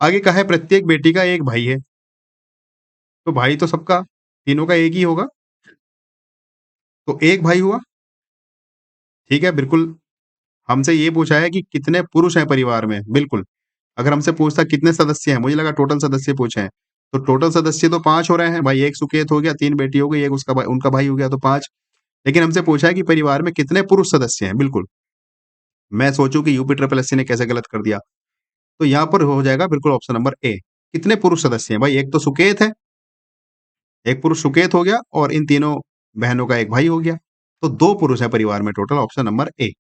आगे कहा है प्रत्येक बेटी का एक भाई है, तो भाई तो सबका तीनों का एक ही होगा, तो एक भाई हुआ। ठीक है, बिल्कुल। हमसे ये पूछा है कि कितने पुरुष हैं परिवार में, बिल्कुल। अगर हमसे पूछता कितने सदस्य हैं, मुझे लगा टोटल सदस्य पूछे हैं। तो टोटल सदस्य तो 5 हो रहे हैं, भाई एक सुकेत हो गया, 3 बेटी हो गई, एक उसका भाई, उनका भाई हो गया, तो 5। लेकिन हमसे पूछा है कि परिवार में कितने पुरुष सदस्य हैं, बिल्कुल। मैं सोचूं कि यूपी ट्रिपल एससी ने कैसे गलत कर दिया, तो यहाँ पर हो जाएगा बिल्कुल ऑप्शन नंबर ए। कितने पुरुष सदस्य हैं? भाई एक तो सुकेत है, एक पुरुष सुकेत हो गया और इन तीनों बहनों का एक भाई हो गया, तो 2 पुरुष हैं परिवार में टोटल, ऑप्शन नंबर ए।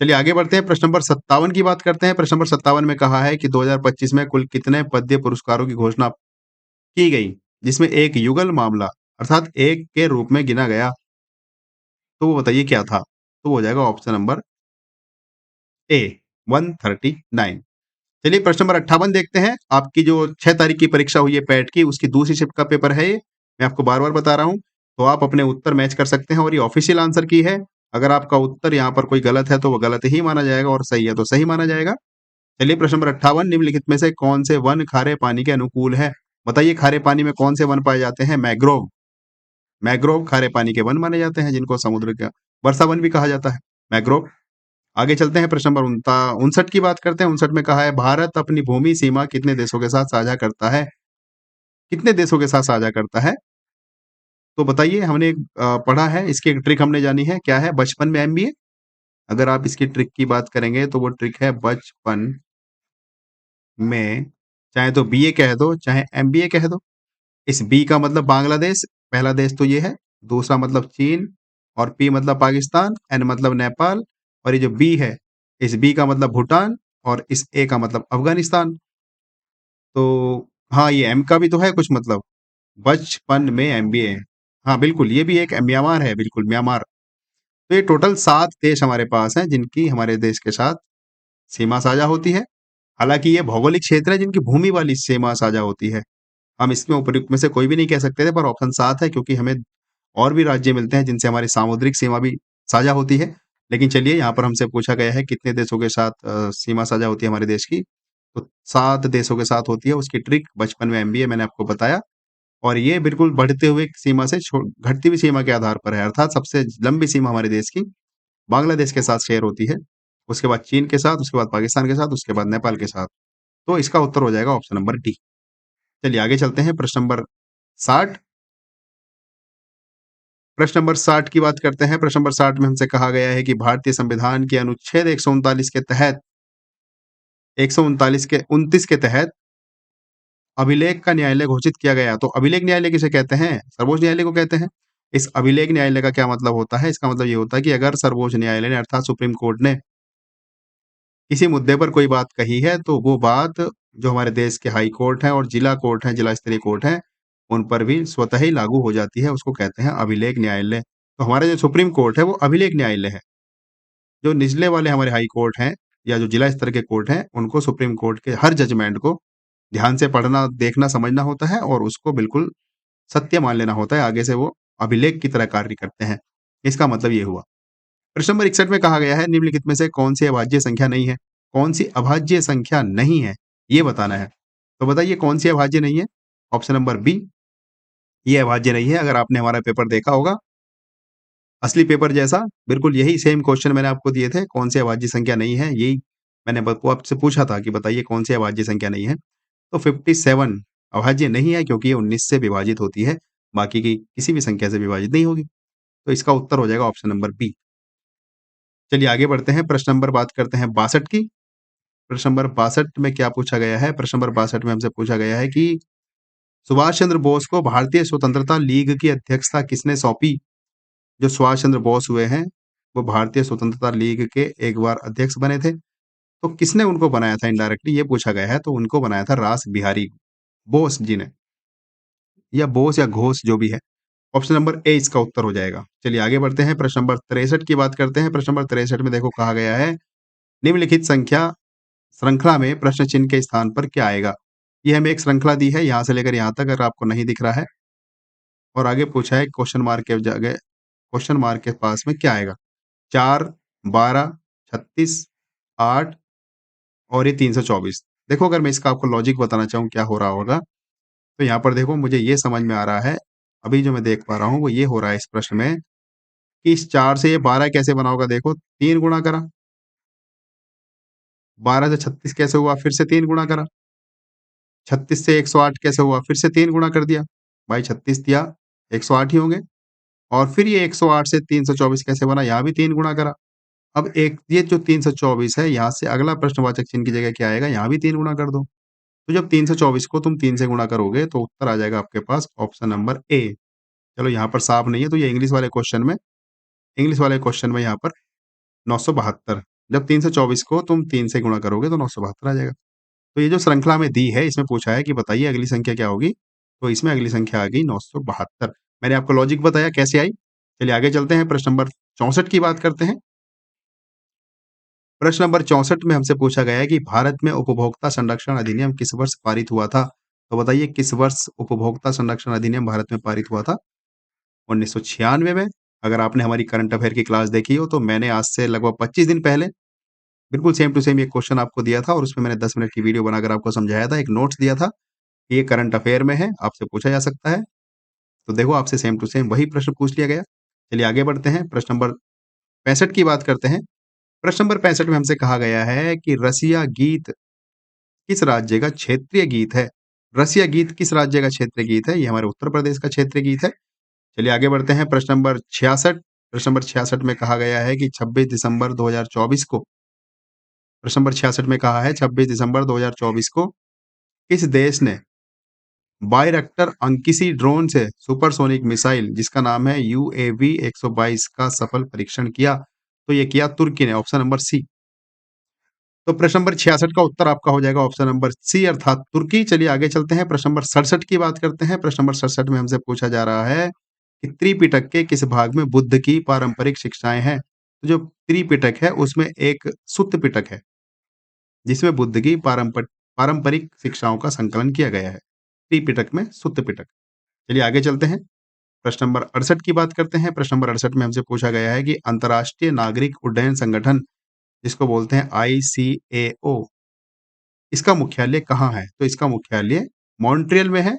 चलिए आगे बढ़ते हैं, प्रश्न नंबर 57 की बात करते हैं। प्रश्न नंबर 57 में कहा है कि 2025 में कुल कितने पद्य पुरस्कारों की घोषणा की गई, जिसमें एक युगल मामला अर्थात एक के रूप में गिना गया। तो वो बताइए क्या था? तो वो हो जाएगा ऑप्शन नंबर ए 139। चलिए प्रश्न नंबर 58 देखते हैं। आपकी जो 6 तारीख की परीक्षा हुई है पैट की, उसकी दूसरी शिफ्ट का पेपर है ये। मैं आपको बार-बार बता रहा हूँ, तो आप अपने उत्तर मैच कर सकते हैं और ये ऑफिशियल आंसर की है। अगर आपका उत्तर यहाँ पर कोई गलत है, तो वो गलत ही माना जाएगा और सही है तो सही माना जाएगा। चलिए प्रश्न नंबर 58 निम्नलिखित में से कौन से वन खारे पानी के अनुकूल है? बताइए खारे पानी में कौन से वन पाए जाते हैं? मैंग्रोव। मैंग्रोव खारे पानी के वन माने जाते हैं जिनको समुद्र का वर्षा वन भी कहा जाता है, मैंग्रोव। आगे चलते हैं प्रश्न नंबर 59 की बात करते हैं। 59 में कहा है भारत अपनी भूमि सीमा कितने देशों के साथ साझा करता है? कितने देशों के साथ साझा करता है? तो बताइए हमने पढ़ा है, इसकी एक ट्रिक हमने जानी है, क्या है? बचपन में एमबीए। अगर आप इसकी ट्रिक की बात करेंगे तो वो ट्रिक है बचपन में, चाहे तो बीए कह दो, चाहे एमबीए कह दो। इस बी का मतलब बांग्लादेश, पहला देश तो ये है, दूसरा मतलब चीन और पी मतलब पाकिस्तान, एन मतलब नेपाल और ये जो बी है, इस बी का मतलब भूटान और इस ए का मतलब अफ़गानिस्तान। तो हाँ, ये एम का भी तो है कुछ मतलब, बचपन में एमबीए। हाँ, बिल्कुल, ये भी एक म्यांमार है, बिल्कुल म्यांमार। तो ये टोटल 7 देश हमारे पास हैं, जिनकी हमारे देश के साथ सीमा साझा होती है। हालाँकि ये भौगोलिक क्षेत्र है जिनकी भूमि वाली सीमा साझा होती है। हम इसमें उपयुक्त में से कोई भी नहीं कह सकते थे, पर ऑप्शन 7 है क्योंकि हमें और भी राज्य मिलते हैं जिनसे हमारी सामुद्रिक सीमा भी साझा होती है। लेकिन चलिए यहाँ पर हमसे पूछा गया है कितने देशों के साथ सीमा साझा होती है हमारे देश की, तो 7 देशों के साथ होती है। उसकी ट्रिक बचपन में एमबीए मैंने आपको बताया और ये बिल्कुल बढ़ते हुए सीमा से घटती हुई सीमा के आधार पर है, अर्थात सबसे लंबी सीमा हमारे देश की बांग्लादेश के साथ शेयर होती है, उसके बाद चीन के साथ, उसके बाद पाकिस्तान के साथ, उसके बाद नेपाल के साथ। तो इसका उत्तर हो जाएगा ऑप्शन नंबर डी। चलिए आगे चलते हैं प्रश्न नंबर 60। प्रश्न नंबर 60 की बात करते हैं। प्रश्न नंबर 60 में हमसे कहा गया है कि भारतीय संविधान के अनुच्छेद 139 के तहत 139 के 29 के तहत अभिलेख का न्यायालय घोषित किया गया। तो अभिलेख न्यायालय किसे कहते हैं? सर्वोच्च न्यायालय को कहते हैं। इस अभिलेख न्यायालय का क्या मतलब होता है? इसका मतलब ये होता है कि अगर सर्वोच्च न्यायालय ने अर्थात सुप्रीम कोर्ट ने किसी मुद्दे पर कोई बात कही है, तो वो बात जो हमारे देश के हाई कोर्ट हैं और जिला कोर्ट हैं, जिला स्तरीय कोर्ट हैं, उन पर भी स्वतः ही लागू हो जाती है। उसको कहते हैं अभिलेख न्यायालय। तो हमारा जो सुप्रीम कोर्ट है, वो अभिलेख न्यायालय है। जो निचले वाले हमारे हाई कोर्ट हैं या जो जिला स्तर के कोर्ट हैं, उनको सुप्रीम कोर्ट के हर जजमेंट को ध्यान से पढ़ना, देखना, समझना होता है और उसको बिल्कुल सत्य मान लेना होता है। आगे से वो अभिलेख की तरह कार्य करते हैं। इसका मतलब ये हुआ। प्रश्न नंबर 61 में कहा गया है निम्नलिखित में से कौन सी अभाज्य संख्या नहीं है? कौन सी अभाज्य संख्या नहीं है? ये बताना है। तो बताइए कौन सी अभाज्य नहीं है? ऑप्शन नंबर बी, ये अभाज्य नहीं है। अगर आपने हमारा पेपर देखा होगा, असली पेपर जैसा, बिल्कुल यही सेम क्वेश्चन मैंने आपको दिए थे, कौन सी अभाज्य संख्या नहीं है? यही मैंने आपको आपसे पूछा था कि बताइए कौन सी अभाज्य संख्या नहीं है? तो 57 अभाज्य नहीं है क्योंकि ये 19 से विभाजित होती है, बाकी की किसी भी संख्या से विभाजित नहीं होगी। तो इसका उत्तर हो जाएगा ऑप्शन नंबर बी। चलिए आगे बढ़ते हैं, प्रश्न नंबर बात करते हैं 62 की। प्रश्न नंबर 62 में क्या पूछा गया है? प्रश्न नंबर 62 में हमसे पूछा गया है कि सुभाष चंद्र बोस को भारतीय स्वतंत्रता लीग की अध्यक्षता किसने सौंपी? जो सुभाष चंद्र बोस हुए हैं, वो भारतीय स्वतंत्रता लीग के एक बार अध्यक्ष बने थे। तो किसने उनको बनाया था इनडायरेक्टली ये पूछा गया है, तो उनको बनाया था रास बिहारी बोस जी ने, या बोस या घोष जो भी है। ऑप्शन नंबर ए इसका उत्तर हो जाएगा। चलिए आगे बढ़ते हैं, प्रश्न नंबर 63 की बात करते हैं। प्रश्न नंबर 63 में देखो कहा गया है, निम्नलिखित संख्या श्रृंखला में प्रश्न चिन्ह के स्थान पर क्या आएगा? ये हमें एक श्रृंखला दी है, यहाँ से लेकर यहाँ तक, अगर आपको नहीं दिख रहा है और आगे पूछा है क्वेश्चन मार्क के जगह, क्वेश्चन मार्क के पास में क्या आएगा? 4, 12, 36, 8 और ये 324। देखो अगर मैं इसका आपको लॉजिक बताना चाहूँ क्या हो रहा होगा, तो यहाँ पर देखो मुझे ये समझ में आ रहा है, अभी जो मैं देख पा रहा हूँ वो ये हो रहा है इस प्रश्न में कि इस 4 से ये 12 कैसे बना होगा, देखो 3 गुणा करा, 12 से 36 कैसे हुआ, फिर से 3 गुणा करा, 36 से 108 कैसे हुआ, फिर से 3 गुणा कर दिया। भाई 36 दिया 108 ही होंगे और फिर ये 108 से 324 कैसे बना, यहाँ भी 3 गुणा करा। अब एक ये जो 324 है, यहाँ से अगला प्रश्नवाचक चिन्ह की जगह क्या आएगा, यहाँ भी 3 गुणा कर दो। तो जब 324 को तुम 3 से गुणा करोगे तो उत्तर आ जाएगा आपके पास ऑप्शन नंबर ए। चलो यहाँ पर साफ नहीं है तो ये इंग्लिश वाले क्वेश्चन में यहाँ पर 972, जब 324 को तुम 3 से गुणा करोगे तो 972 आ जाएगा। तो ये जो श्रृंखला में दी है, इसमें पूछा है कि बताइए अगली संख्या क्या होगी? तो इसमें अगली संख्या आ गई 972। मैंने आपको लॉजिक बताया कैसे आई। चलिए आगे चलते हैं, प्रश्न नंबर 64 की बात करते हैं। प्रश्न नंबर 64 में हमसे पूछा गया है कि भारत में उपभोक्ता संरक्षण अधिनियम किस वर्ष पारित हुआ था? तो बताइए किस वर्ष उपभोक्ता संरक्षण अधिनियम भारत में पारित हुआ था? 1996 में। अगर आपने हमारी करंट अफेयर की क्लास देखी हो तो मैंने आज से लगभग 25 दिन पहले बिल्कुल सेम टू सेम ये क्वेश्चन आपको दिया था और उसमें मैंने 10 मिनट की वीडियो बनाकर आपको समझाया था, एक नोट्स दिया था, कि ये करंट अफेयर में है, आपसे पूछा जा सकता है। तो देखो आपसे सेम टू सेम वही प्रश्न पूछ लिया गया। चलिए आगे बढ़ते हैं, प्रश्न नंबर 65 की बात करते हैं। प्रश्न नंबर 65 में हमसे कहा गया है कि रसिया गीत किस राज्य का क्षेत्रीय गीत है? रसिया गीत किस राज्य का क्षेत्रीय गीत है? ये हमारे उत्तर प्रदेश का क्षेत्रीय गीत है। चलिए आगे बढ़ते हैं, प्रश्न नंबर 66। प्रश्न नंबर 66 में कहा गया है कि 26 दिसंबर 2024 को प्रश्न नंबर 66 में कहा है 26 दिसंबर 2024 को किस देश ने बायरक्टर अंकिसी ड्रोन से सुपरसोनिक मिसाइल जिसका नाम है यूएवी 122 का सफल परीक्षण किया? तो ये किया तुर्की ने, ऑप्शन नंबर सी। तो प्रश्न नंबर 66 का उत्तर आपका हो जाएगा ऑप्शन नंबर सी अर्थात तुर्की। चलिए आगे चलते हैं, प्रश्न नंबर 67 की बात करते हैं। प्रश्न नंबर 67 में हमसे पूछा जा रहा है कि त्रिपिटक के किस भाग में बुद्ध की पारंपरिक शिक्षाएं हैं? तो जो त्रिपिटक है उसमें एक सुत्त पिटक है जिसमें बुद्ध की पारंपरिक शिक्षाओं का संकलन किया गया है। त्रिपिटक में सुत्त पिटक। चलिए आगे चलते हैं, प्रश्न नंबर 68 की बात करते हैं। प्रश्न नंबर 68 में हमसे पूछा गया है कि अंतर्राष्ट्रीय नागरिक उड्डयन संगठन जिसको बोलते हैं आईसीएओ, इसका मुख्यालय कहाँ है? तो इसका मुख्यालय मॉन्ट्रियल में है।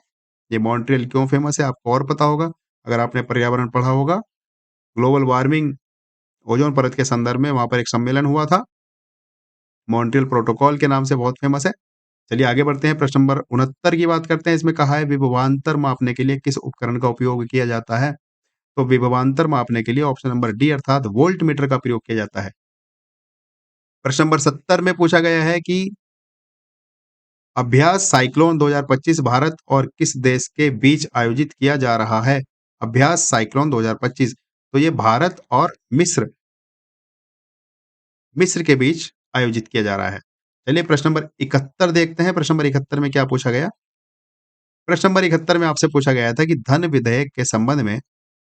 ये मॉन्ट्रियल क्यों फेमस है आपको और पता होगा, अगर आपने पर्यावरण पढ़ा होगा। ग्लोबल वार्मिंग, ओजोन परत के संदर्भ में वहाँ पर एक सम्मेलन हुआ था, मॉन्ट्रियल प्रोटोकॉल के नाम से बहुत फेमस है। चलिए आगे बढ़ते हैं, प्रश्न नंबर 69 की बात करते हैं। इसमें कहा है विभवांतर मापने के लिए किस उपकरण का उपयोग किया जाता है? तो विभवांतर मापने के लिए ऑप्शन नंबर डी अर्थात वोल्टमीटर का प्रयोग किया जाता है। प्रश्न नंबर 70 में पूछा गया है कि अभ्यास साइक्लोन 2025 भारत और किस देश के बीच आयोजित किया जा रहा है? अभ्यास साइक्लोन 2025 तो ये भारत और मिस्र के बीच आयोजित किया जा रहा है। चलिए प्रश्न नंबर 71 देखते हैं। प्रश्न नंबर 71 में क्या पूछा गया? प्रश्न नंबर 71 में आपसे पूछा गया था कि धन विधेयक के संबंध में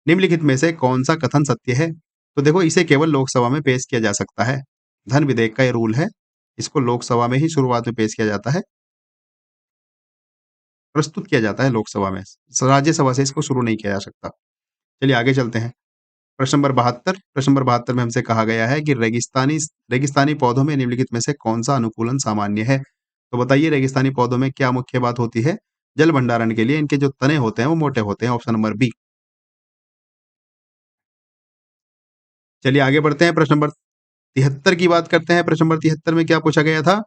निम्नलिखित में से कौन-सा कथन सत्य है? तो देखो इसे केवल लोकसभा में पेश किया जा सकता है। धन विधेयक का ये रूल है, इसको लोकसभा में ही शुरुआत में पेश किया जाता है, प्रस्तुत किया जाता है लोकसभा में। राज्यसभा से इसको शुरू नहीं किया जा सकता। चलिए आगे चलते हैं। प्रश्न नंबर 72 प्रश्न नंबर 72 में हमसे कहा गया है कि रेगिस्तानी रेगिस्तानी पौधों में निम्नलिखित में से कौन-सा अनुकूलन सामान्य है? तो बताइए रेगिस्तानी पौधों में क्या मुख्य बात होती है? जल भंडारण के लिए इनके जो तने होते हैं वो मोटे होते हैं, ऑप्शन नंबर बी। चलिए आगे बढ़ते हैं, प्रश्न नंबर 73 की बात करते हैं। प्रश्न नंबर 73 में क्या पूछा गया था?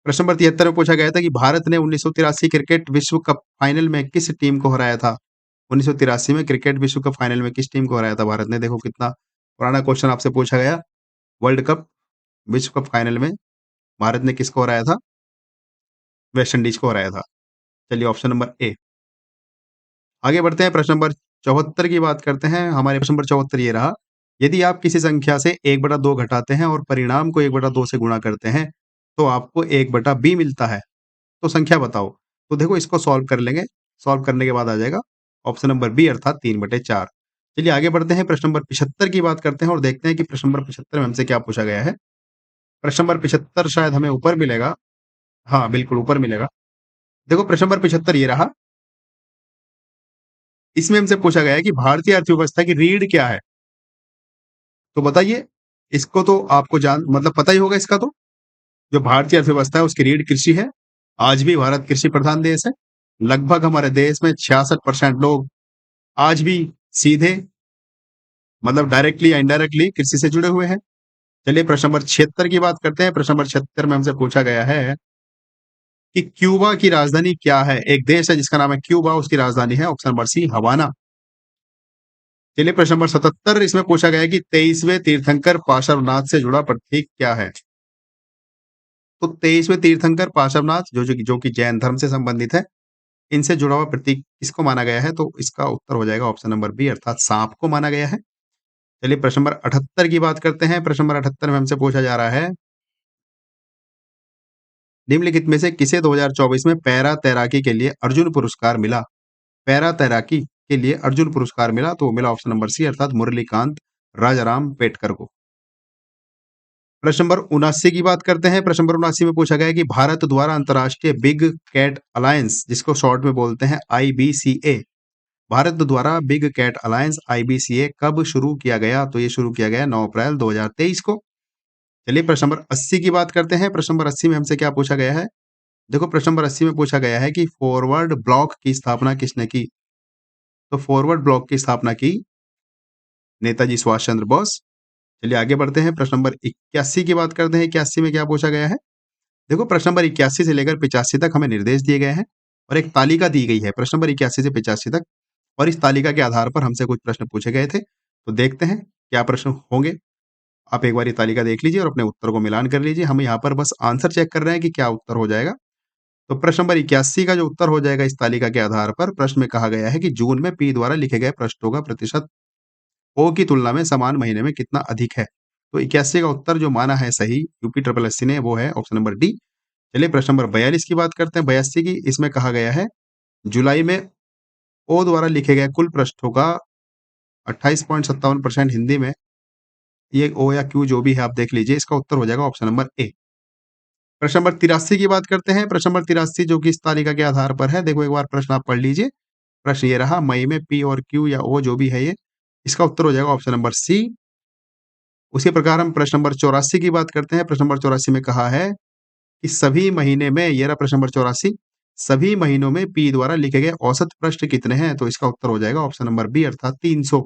प्रश्न नंबर 73 में पूछा गया था कि भारत ने 1983 क्रिकेट विश्व कप फाइनल में किस टीम को हराया था? 1983 में क्रिकेट विश्व कप फाइनल में किस टीम को हराया था भारत ने? देखो कितना पुराना क्वेश्चन आपसे पूछा गया। वर्ल्ड कप, विश्व कप फाइनल में भारत ने किसको हराया था? वेस्ट इंडीज को हराया था। चलिए ऑप्शन नंबर ए। आगे बढ़ते हैं, प्रश्न नंबर 74 की बात करते हैं। हमारे प्रश्न नंबर 74 ये रहा, यदि आप किसी संख्या से 1/2 घटाते हैं और परिणाम को 1/2 से गुणा करते हैं, तो आपको 1/b मिलता है। तो संख्या बताओ। तो देखो इसको सॉल्व कर लेंगे, सॉल्व करने के बाद आ जाएगा ऑप्शन नंबर बी अर्थात 3/4। चलिए आगे बढ़ते हैं, प्रश्न नंबर 75 की बात करते हैं और देखते हैं कि प्रश्न नंबर 75 में हमसे क्या पूछा गया है। प्रश्न नंबर 75 शायद हमें ऊपर मिलेगा। हाँ, बिल्कुल ऊपर मिलेगा। देखो प्रश्न नंबर 75 ये रहा। इसमें हमसे पूछा गया है कि भारतीय अर्थव्यवस्था की रीढ़ क्या है? तो बताइए, इसको तो आपको जान मतलब पता ही होगा इसका तो। जो भारतीय अर्थव्यवस्था है उसकी रीढ़ कृषि है। आज भी भारत कृषि प्रधान देश है। लगभग हमारे देश में 66% लोग आज भी सीधे मतलब डायरेक्टली या इनडायरेक्टली कृषि से जुड़े हुए हैं। चलिए प्रश्न नंबर 76 की बात करते हैं। प्रश्न नंबर 76 में हमसे पूछा गया है कि क्यूबा की राजधानी क्या है? एक देश है जिसका नाम है क्यूबा, उसकी राजधानी है ऑप्शन नंबर सी हवाना। चलिए प्रश्न नंबर 77 इसमें पूछा गया है कि 23वें तीर्थंकर पार्श्वनाथ से जुड़ा प्रतीक क्या है? तो 23वें तीर्थंकर पार्श्वनाथ जो कि जैन धर्म से संबंधित है, इनसे जुड़ा हुआ प्रतीक किसको माना गया है? तो इसका उत्तर हो जाएगा ऑप्शन नंबर बी अर्थात सांप को माना गया है। चलिए प्रश्न नंबर 78 की बात करते हैं। प्रश्न नंबर 78 में हमसे पूछा जा रहा है, निम्नलिखित में से किसे 2024 में पैरा तैराकी के लिए अर्जुन पुरस्कार मिला? पैरा तैराकी के लिए अर्जुन पुरस्कार मिला, तो मिला ऑप्शन नंबर सी अर्थात मुरलीकांत राजाराम पेटकर को। प्रश्न नंबर 79 की बात करते हैं। प्रश्न नंबर 79 में पूछा गया है कि भारत द्वारा अंतर्राष्ट्रीय बिग कैट अलायंस, जिसको शॉर्ट में बोलते हैं आईबीसीए, भारत द्वारा बिग कैट अलायंस आईबीसीए कब शुरू किया गया? तो ये शुरू किया गया 9 अप्रैल 2023 को। चलिए प्रश्न नंबर 80 की बात करते हैं। प्रश्न नंबर 80 में हमसे क्या पूछा गया है? देखो प्रश्न नंबर 80 में पूछा गया है कि फॉरवर्ड ब्लॉक की स्थापना किसने की? तो फॉरवर्ड ब्लॉक की स्थापना की नेताजी सुभाष चंद्र बोस। चलिए आगे बढ़ते हैं। प्रश्न नंबर 81 की बात करते हैं। 81 में क्या पूछा गया है? देखो प्रश्न नंबर 81 से लेकर 85 तक हमें निर्देश दिए गए हैं और एक तालिका दी गई है प्रश्न नंबर 81 से 85 तक, और इस तालिका के आधार पर हमसे कुछ प्रश्न पूछे गए थे। तो देखते हैं क्या प्रश्न होंगे। आप एक बार ये तालिका देख लीजिए और अपने उत्तर को मिलान कर लीजिए। हम यहाँ पर बस आंसर चेक कर रहे हैं कि क्या उत्तर हो जाएगा। तो प्रश्न नंबर 81 का जो उत्तर हो जाएगा इस तालिका के आधार पर, प्रश्न में कहा गया है कि जून में पी द्वारा लिखे गए पृष्ठों का प्रतिशत ओ की तुलना में समान महीने में कितना अधिक है? तो 81 का उत्तर जो माना है सही यूपी ट्रिपल एससी ने, वो है ऑप्शन नंबर डी। चलिए प्रश्न नंबर 42 की बात करते हैं। 82 की, इसमें कहा गया है जुलाई में ओ द्वारा लिखे गए कुल पृष्ठों का 28.57% हिंदी में, ये ओ या क्यू जो भी है आप देख लीजिए, इसका उत्तर हो जाएगा ऑप्शन नंबर ए। प्रश्न नंबर 83 की बात करते हैं। प्रश्न नंबर 83 जो कि इस तालिका के आधार पर है, देखो एक बार प्रश्न आप पढ़ लीजिए। प्रश्न ये रहा, मई में पी और क्यू या ओ जो भी है ये, इसका उत्तर हो जाएगा ऑप्शन नंबर सी। उसी प्रकार हम प्रश्न नंबर 84 की बात करते हैं। प्रश्न नंबर 84 में कहा है कि सभी महीने में, ये रहा प्रश्न नंबर 84, सभी महीनों में पी द्वारा लिखे गए औसत पृष्ठ कितने हैं? तो इसका उत्तर हो जाएगा ऑप्शन नंबर बी अर्थात 300।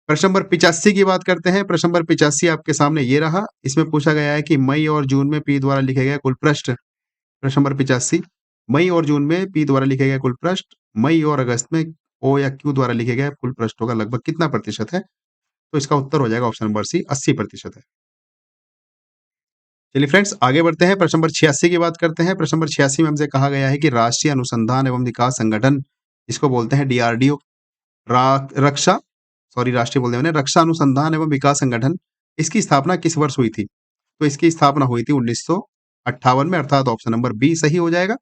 प्रश्न नंबर 85 की बात करते हैं। प्रश्न नंबर 85 आपके सामने ये रहा। इसमें पूछा गया है कि मई और जून में पी द्वारा लिखे गए कुल पृष्ठ। प्रश्न नंबर 85, मई और जून में पी द्वारा लिखे गए कुल पृष्ठ मई और अगस्त में ओ या क्यू द्वारा लिखे गए कुल पृष्ठों का लगभग कितना प्रतिशत है? तो इसका उत्तर हो जाएगा ऑप्शन नंबर सी 80% है। चलिए फ्रेंड्स आगे बढ़ते हैं। प्रश्न नंबर 86 की बात करते हैं। प्रश्न नंबर 86 में हमसे कहा गया है कि राष्ट्रीय अनुसंधान एवं विकास संगठन, इसको बोलते हैं डीआरडीओ, रक्षा, सॉरी राष्ट्रीय बोल दिया मैंने, रक्षा अनुसंधान एवं विकास संगठन, इसकी स्थापना किस वर्ष हुई थी? तो इसकी स्थापना हुई थी 1958 में, अर्थात ऑप्शन नंबर बी सही हो जाएगा।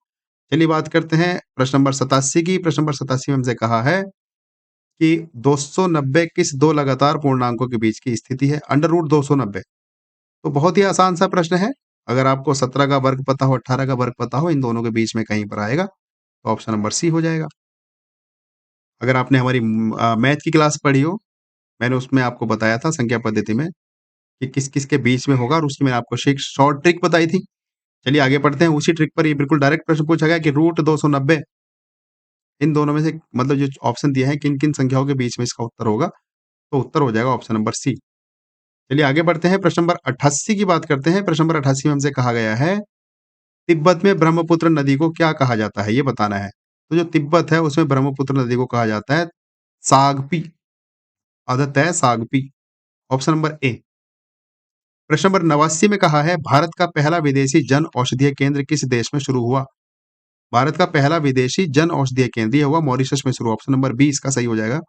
चलिए बात करते हैं प्रश्न नंबर 87 की। प्रश्न नंबर 87 में हमसे कहा है कि 290 किस दो लगातार पूर्णांकों के बीच की स्थिति है? Under root 290। तो बहुत ही आसान सा प्रश्न है। अगर आपको 17 का वर्ग पता हो, 18 का वर्ग पता हो, इन दोनों के बीच में कहीं पर आएगा, तो ऑप्शन नंबर सी हो जाएगा। अगर आपने हमारी मैथ की क्लास पढ़ी हो, मैंने उसमें आपको बताया था संख्या पद्धति में कि किस-किस के बीच में होगा और उसकी मैंने आपको शॉर्ट ट्रिक बताई थी। चलिए आगे बढ़ते हैं। उसी ट्रिक पर ये बिल्कुल डायरेक्ट प्रश्न पूछा गया कि रूट 290 इन दोनों में से मतलब जो ऑप्शन दिए हैं किन-किन संख्याओं के बीच में इसका उत्तर होगा? तो उत्तर हो जाएगा ऑप्शन नंबर सी। चलिए आगे बढ़ते हैं। प्रश्न नंबर 88 की बात करते हैं। प्रश्न नंबर 88 में हमसे कहा गया है तिब्बत में ब्रह्मपुत्र नदी को क्या कहा जाता है? ये बताना है। तो जो तिब्बत है उसमें ब्रह्मपुत्र नदी को कहा जाता है सागपी, अदत्त सागपी, ऑप्शन नंबर ए। प्रश्न नंबर 89 में कहा है भारत का पहला विदेशी जन औषधीय केंद्र किस देश में शुरू हुआ? भारत का पहला विदेशी जन औषधीय केंद्र ये हुआ मॉरिशस में शुरू, ऑप्शन नंबर बी इसका सही हो जाएगा।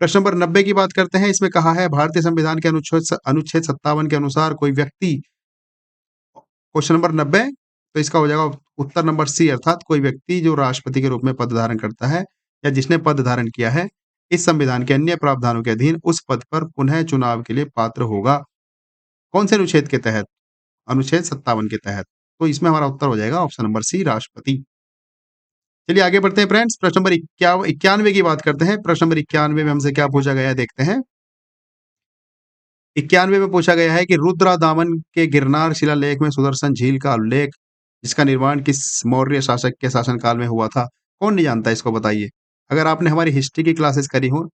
प्रश्न नंबर 90 की बात करते हैं। इसमें कहा है भारतीय संविधान के अनुच्छेद 57 के अनुसार कोई व्यक्ति, क्वेश्चन नंबर 90, तो इसका हो जाएगा उत्तर नंबर सी अर्थात कोई व्यक्ति जो राष्ट्रपति के रूप में पद धारण करता है या जिसने पद धारण किया है इस संविधान के अन्य प्रावधानों के अधीन उस पद पर पुनः चुनाव के लिए पात्र होगा। कौन से अनुच्छेद के तहत? अनुच्छेद 57 के तहत। तो इसमें हमारा उत्तर हो जाएगा ऑप्शन नंबर सी राष्ट्रपति। चलिए आगे बढ़ते हैं फ्रेंड्स। प्रश्न नंबर 91 की बात करते हैं। प्रश्न नंबर 91 में हमसे क्या पूछा गया है देखते हैं। 91 में पूछा गया है कि रुद्रा दामन के गिरनार शिलालेख में सुदर्शन झील का उल्लेख, जिसका निर्माण किस मौर्य शासक के शासनकाल में हुआ था? कौन नहीं जानता इसको बताइए। अगर आपने हमारी हिस्ट्री की क्लासेस करी हो,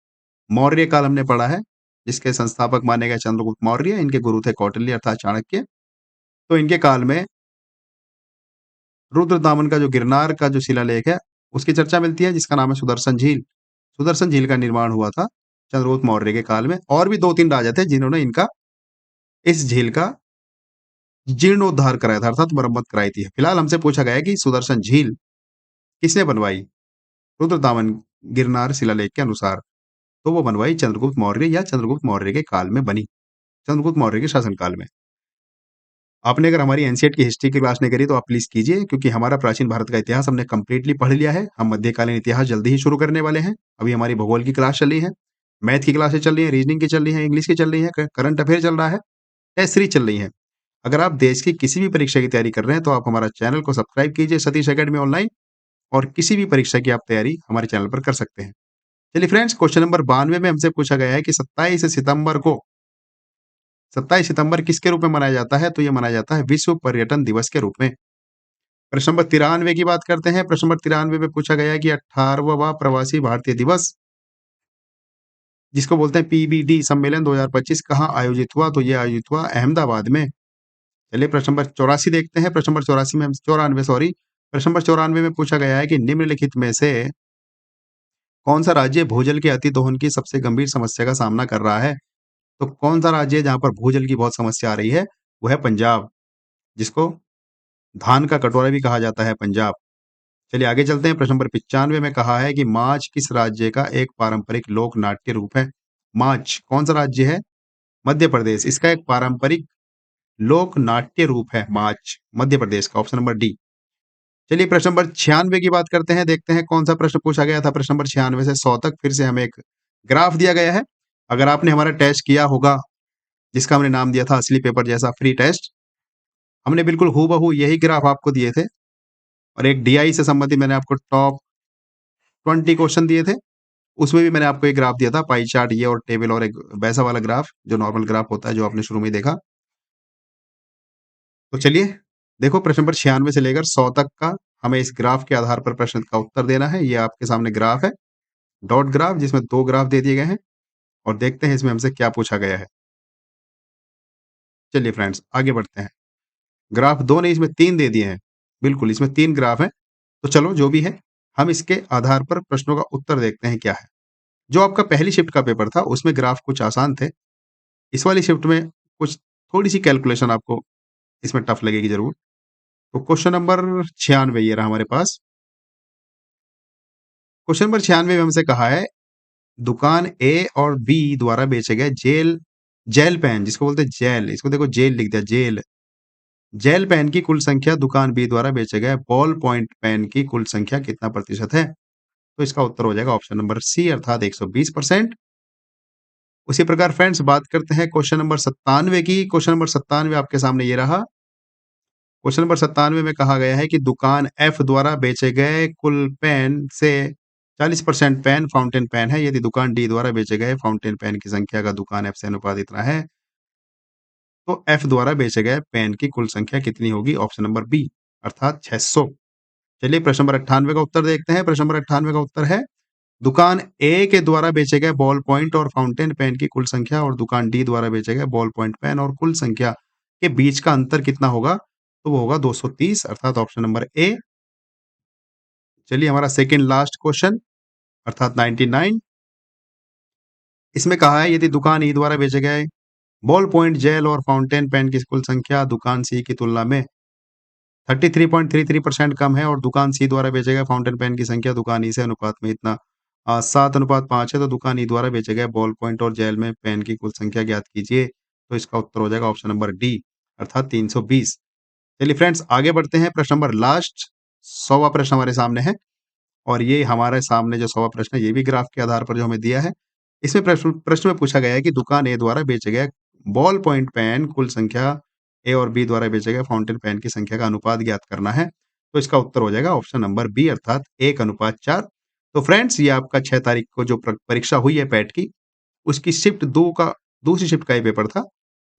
मौर्य काल हमने पढ़ा है, जिसके संस्थापक माने गए चंद्रगुप्त मौर्य, इनके गुरु थे कौटिल्य अर्थात चाणक्य। तो इनके काल में रुद्र दामन का जो गिरनार का जो शिलालेख है उसकी चर्चा मिलती है, जिसका नाम है सुदर्शन झील। सुदर्शन झील का निर्माण हुआ था चंद्रगुप्त मौर्य के काल में। और भी 2-3 राजा थे जिन्होंने इनका, इस झील का जीर्णोद्धार कराया था अर्थात मरम्मत कराई थी। फिलहाल हमसे पूछा गया है कि सुदर्शन झील किसने बनवाई? रुद्र दामन गिरनार शिलालेख के अनुसार, तो वो बनवाई चंद्रगुप्त मौर्य या चंद्रगुप्त मौर्य के काल में बनी, चंद्रगुप्त मौर्य के शासनकाल में। आपने अगर हमारी एनसीईआरटी की हिस्ट्री की क्लास नहीं करी तो आप प्लीज कीजिए, क्योंकि हमारा प्राचीन भारत का इतिहास हमने कंप्लीटली पढ़ लिया है। हम मध्यकालीन इतिहास जल्दी ही शुरू करने वाले हैं। अभी हमारी भूगोल की क्लास चल रही है, मैथ की क्लासेस चल रही है, रीजनिंग की चल रही है, इंग्लिश की चल रही है, करंट अफेयर चल रहा है। टेस्ट सीरीज चल रही है। अगर आप देश की किसी भी परीक्षा की तैयारी कर रहे हैं तो आप हमारा चैनल को सब्सक्राइब कीजिए सतीश एकेडमी ऑनलाइन, और किसी भी परीक्षा की आप तैयारी हमारे चैनल पर कर सकते हैं। चलिए फ्रेंड्स, क्वेश्चन नंबर 92 में हमसे पूछा गया है कि 27 सितंबर किसके रूप में मनाया जाता है? तो ये मनाया जाता है विश्व पर्यटन दिवस के रूप में। प्रश्न नंबर 93 की बात करते हैं। प्रश्न नंबर 93 में पूछा गया है कि 18वां प्रवासी भारतीय दिवस, जिसको बोलते हैं पीबीडी सम्मेलन 2025, कहाँ आयोजित हुआ? तो ये आयोजित हुआ अहमदाबाद में। चलिए प्रश्न नंबर 84 देखते हैं। प्रश्न नंबर 84 में 94 सॉरी। प्रश्न नंबर 94 में पूछा गया है कि निम्नलिखित में से कौन सा राज्य भूजल के अतिदोहन की सबसे गंभीर समस्या का सामना कर रहा है? तो कौन सा राज्य है जहाँ पर भूजल की बहुत समस्या आ रही है? वो है पंजाब, जिसको धान का कटोरा भी कहा जाता है पंजाब। चलिए आगे चलते हैं। प्रश्न नंबर 95 में कहा है कि माच किस राज्य का एक पारंपरिक लोक नाट्य रूप है? माच कौन सा राज्य है? मध्य प्रदेश। इसका एक पारंपरिक लोक नाट्य रूप है माच, मध्य प्रदेश का, ऑप्शन नंबर डी। चलिए प्रश्न नंबर 96 की बात करते हैं। देखते हैं कौन सा प्रश्न पूछा गया था। प्रश्न नंबर 96 से 100 तक फिर से हमें एक ग्राफ दिया गया है। अगर आपने हमारा टेस्ट किया होगा, जिसका हमने नाम दिया था असली पेपर जैसा फ्री टेस्ट, हमने बिल्कुल हूबहू यही ग्राफ आपको दिए थे, और एक डीआई से संबंधित मैंने आपको टॉप 20 क्वेश्चन दिए थे। उसमें भी मैंने आपको एक ग्राफ दिया था, पाई चार्ट ये और टेबल, और एक वैसा वाला ग्राफ जो नॉर्मल ग्राफ होता है जो आपने शुरू में ही देखा। तो चलिए देखो, प्रश्न नंबर 96 से लेकर 100 तक का हमें इस ग्राफ के आधार पर प्रश्न का उत्तर देना है। ये आपके सामने ग्राफ है, डॉट ग्राफ, जिसमें 2 ग्राफ दे दिए गए हैं, और देखते हैं इसमें हमसे क्या पूछा गया है। चलिए फ्रेंड्स आगे बढ़ते हैं। ग्राफ 2 नहीं, इसमें 3 दे दिए हैं। बिल्कुल, इसमें 3 ग्राफ हैं। तो चलो जो भी है, हम इसके आधार पर प्रश्नों का उत्तर देखते हैं क्या है। जो आपका पहली शिफ्ट का पेपर था उसमें ग्राफ कुछ आसान थे। इस वाली शिफ्ट में कुछ थोड़ी-सी कैलकुलेशन आपको इसमें टफ लगेगी ज़रूर। तो क्वेश्चन नंबर 96 ये रहा हमारे पास। क्वेश्चन नंबर 96 में हमसे कहा है, दुकान ए और बी द्वारा बेचे गए जेल पेन, जिसको बोलते हैं जेल, इसको देखो जेल लिख दिया, जेल। जेल पेन की कुल संख्या दुकान बी द्वारा बेचे गए बॉल पॉइंट पेन की कुल संख्या कितना प्रतिशत है? तो इसका उत्तर हो जाएगा ऑप्शन नंबर सी, अर्थात 120%। उसी प्रकार फ्रेंड्स बात करते हैं क्वेश्चन नंबर 97 की। क्वेश्चन नंबर 97 आपके सामने ये रहा। क्वेश्चन नंबर 97 में कहा गया है कि दुकान एफ द्वारा बेचे गए कुल पेन से 40% पेन फाउंटेन पेन है, यदि दुकान डी द्वारा बेचे गए फाउंटेन पेन की संख्या का दुकान एफ से अनुपात इतना है, तो एफ द्वारा बेचे गए पेन की कुल संख्या कितनी होगी? ऑप्शन नंबर बी, अर्थात 600। चलिए प्रश्न नंबर 98 का उत्तर देखते हैं। प्रश्न नंबर 98 का उत्तर है, दुकान ए के द्वारा बेचे गए बॉल पॉइंट और फाउंटेन पेन की कुल संख्या और दुकान डी द्वारा बेचे गए बॉल पॉइंट पेन और कुल संख्या के बीच का अंतर कितना होगा? तो वो होगा 230, अर्थात ऑप्शन नंबर ए। चलिए हमारा सेकंड लास्ट क्वेश्चन, अर्थात 99। इसमें कहा है, यदि दुकान ई द्वारा बेचे गए बॉल पॉइंट जेल और फाउंटेन पेन की कुल संख्या दुकान सी की तुलना में 33.33% कम है, और दुकान सी द्वारा बेचे गए फाउंटेन पेन की संख्या दुकान ई से अनुपात में इतना 7:5 है, तो दुकान ई द्वारा बेचे गए बॉल पॉइंट और जेल में पेन की कुल संख्या ज्ञात कीजिए। तो इसका उत्तर हो जाएगा ऑप्शन नंबर डी, अर्थात 320। चलिए फ्रेंड्स आगे बढ़ते हैं। प्रश्न नंबर लास्ट 100वां प्रश्न हमारे सामने है, और ये हमारे सामने जो 100वां प्रश्न है ये भी ग्राफ के आधार पर जो हमें दिया है। इसमें प्रश्न में पूछा गया है कि दुकान ए द्वारा बेचे गए बॉल पॉइंट पेन कुल संख्या ए और बी द्वारा बेचे गए फाउंटेन पेन की संख्या का अनुपात ज्ञात करना है। तो इसका उत्तर हो जाएगा ऑप्शन नंबर बी, अर्थात 1:4। तो फ्रेंड्स ये आपका 6 तारीख को जो परीक्षा हुई है पैट की, उसकी शिफ्ट 2 का, दूसरी शिफ्ट का ये पेपर था,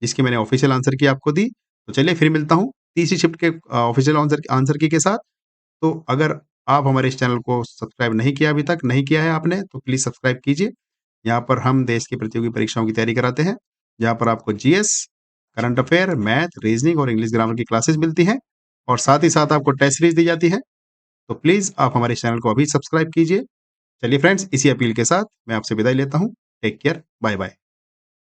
जिसकी मैंने ऑफिशियल आंसर की आपको दी। तो चलिए फिर मिलता हूँ तीसरी शिफ्ट के ऑफिशियल आंसर की के साथ। तो अगर आप हमारे इस चैनल को सब्सक्राइब नहीं किया, अभी तक नहीं किया है आपने, तो प्लीज़ सब्सक्राइब कीजिए। यहाँ पर हम देश की प्रतियोगी परीक्षाओं की तैयारी कराते हैं, जहाँ पर आपको GS, current affair, math, reasoning और इंग्लिश ग्रामर की क्लासेस मिलती हैं, और साथ ही साथ आपको टेस्ट सीरीज दी जाती है। तो प्लीज़ आप हमारे चैनल को अभी सब्सक्राइब कीजिए। चलिए फ्रेंड्स, इसी अपील के साथ मैं आपसे विदाई लेता हूँ। Take care, bye bye.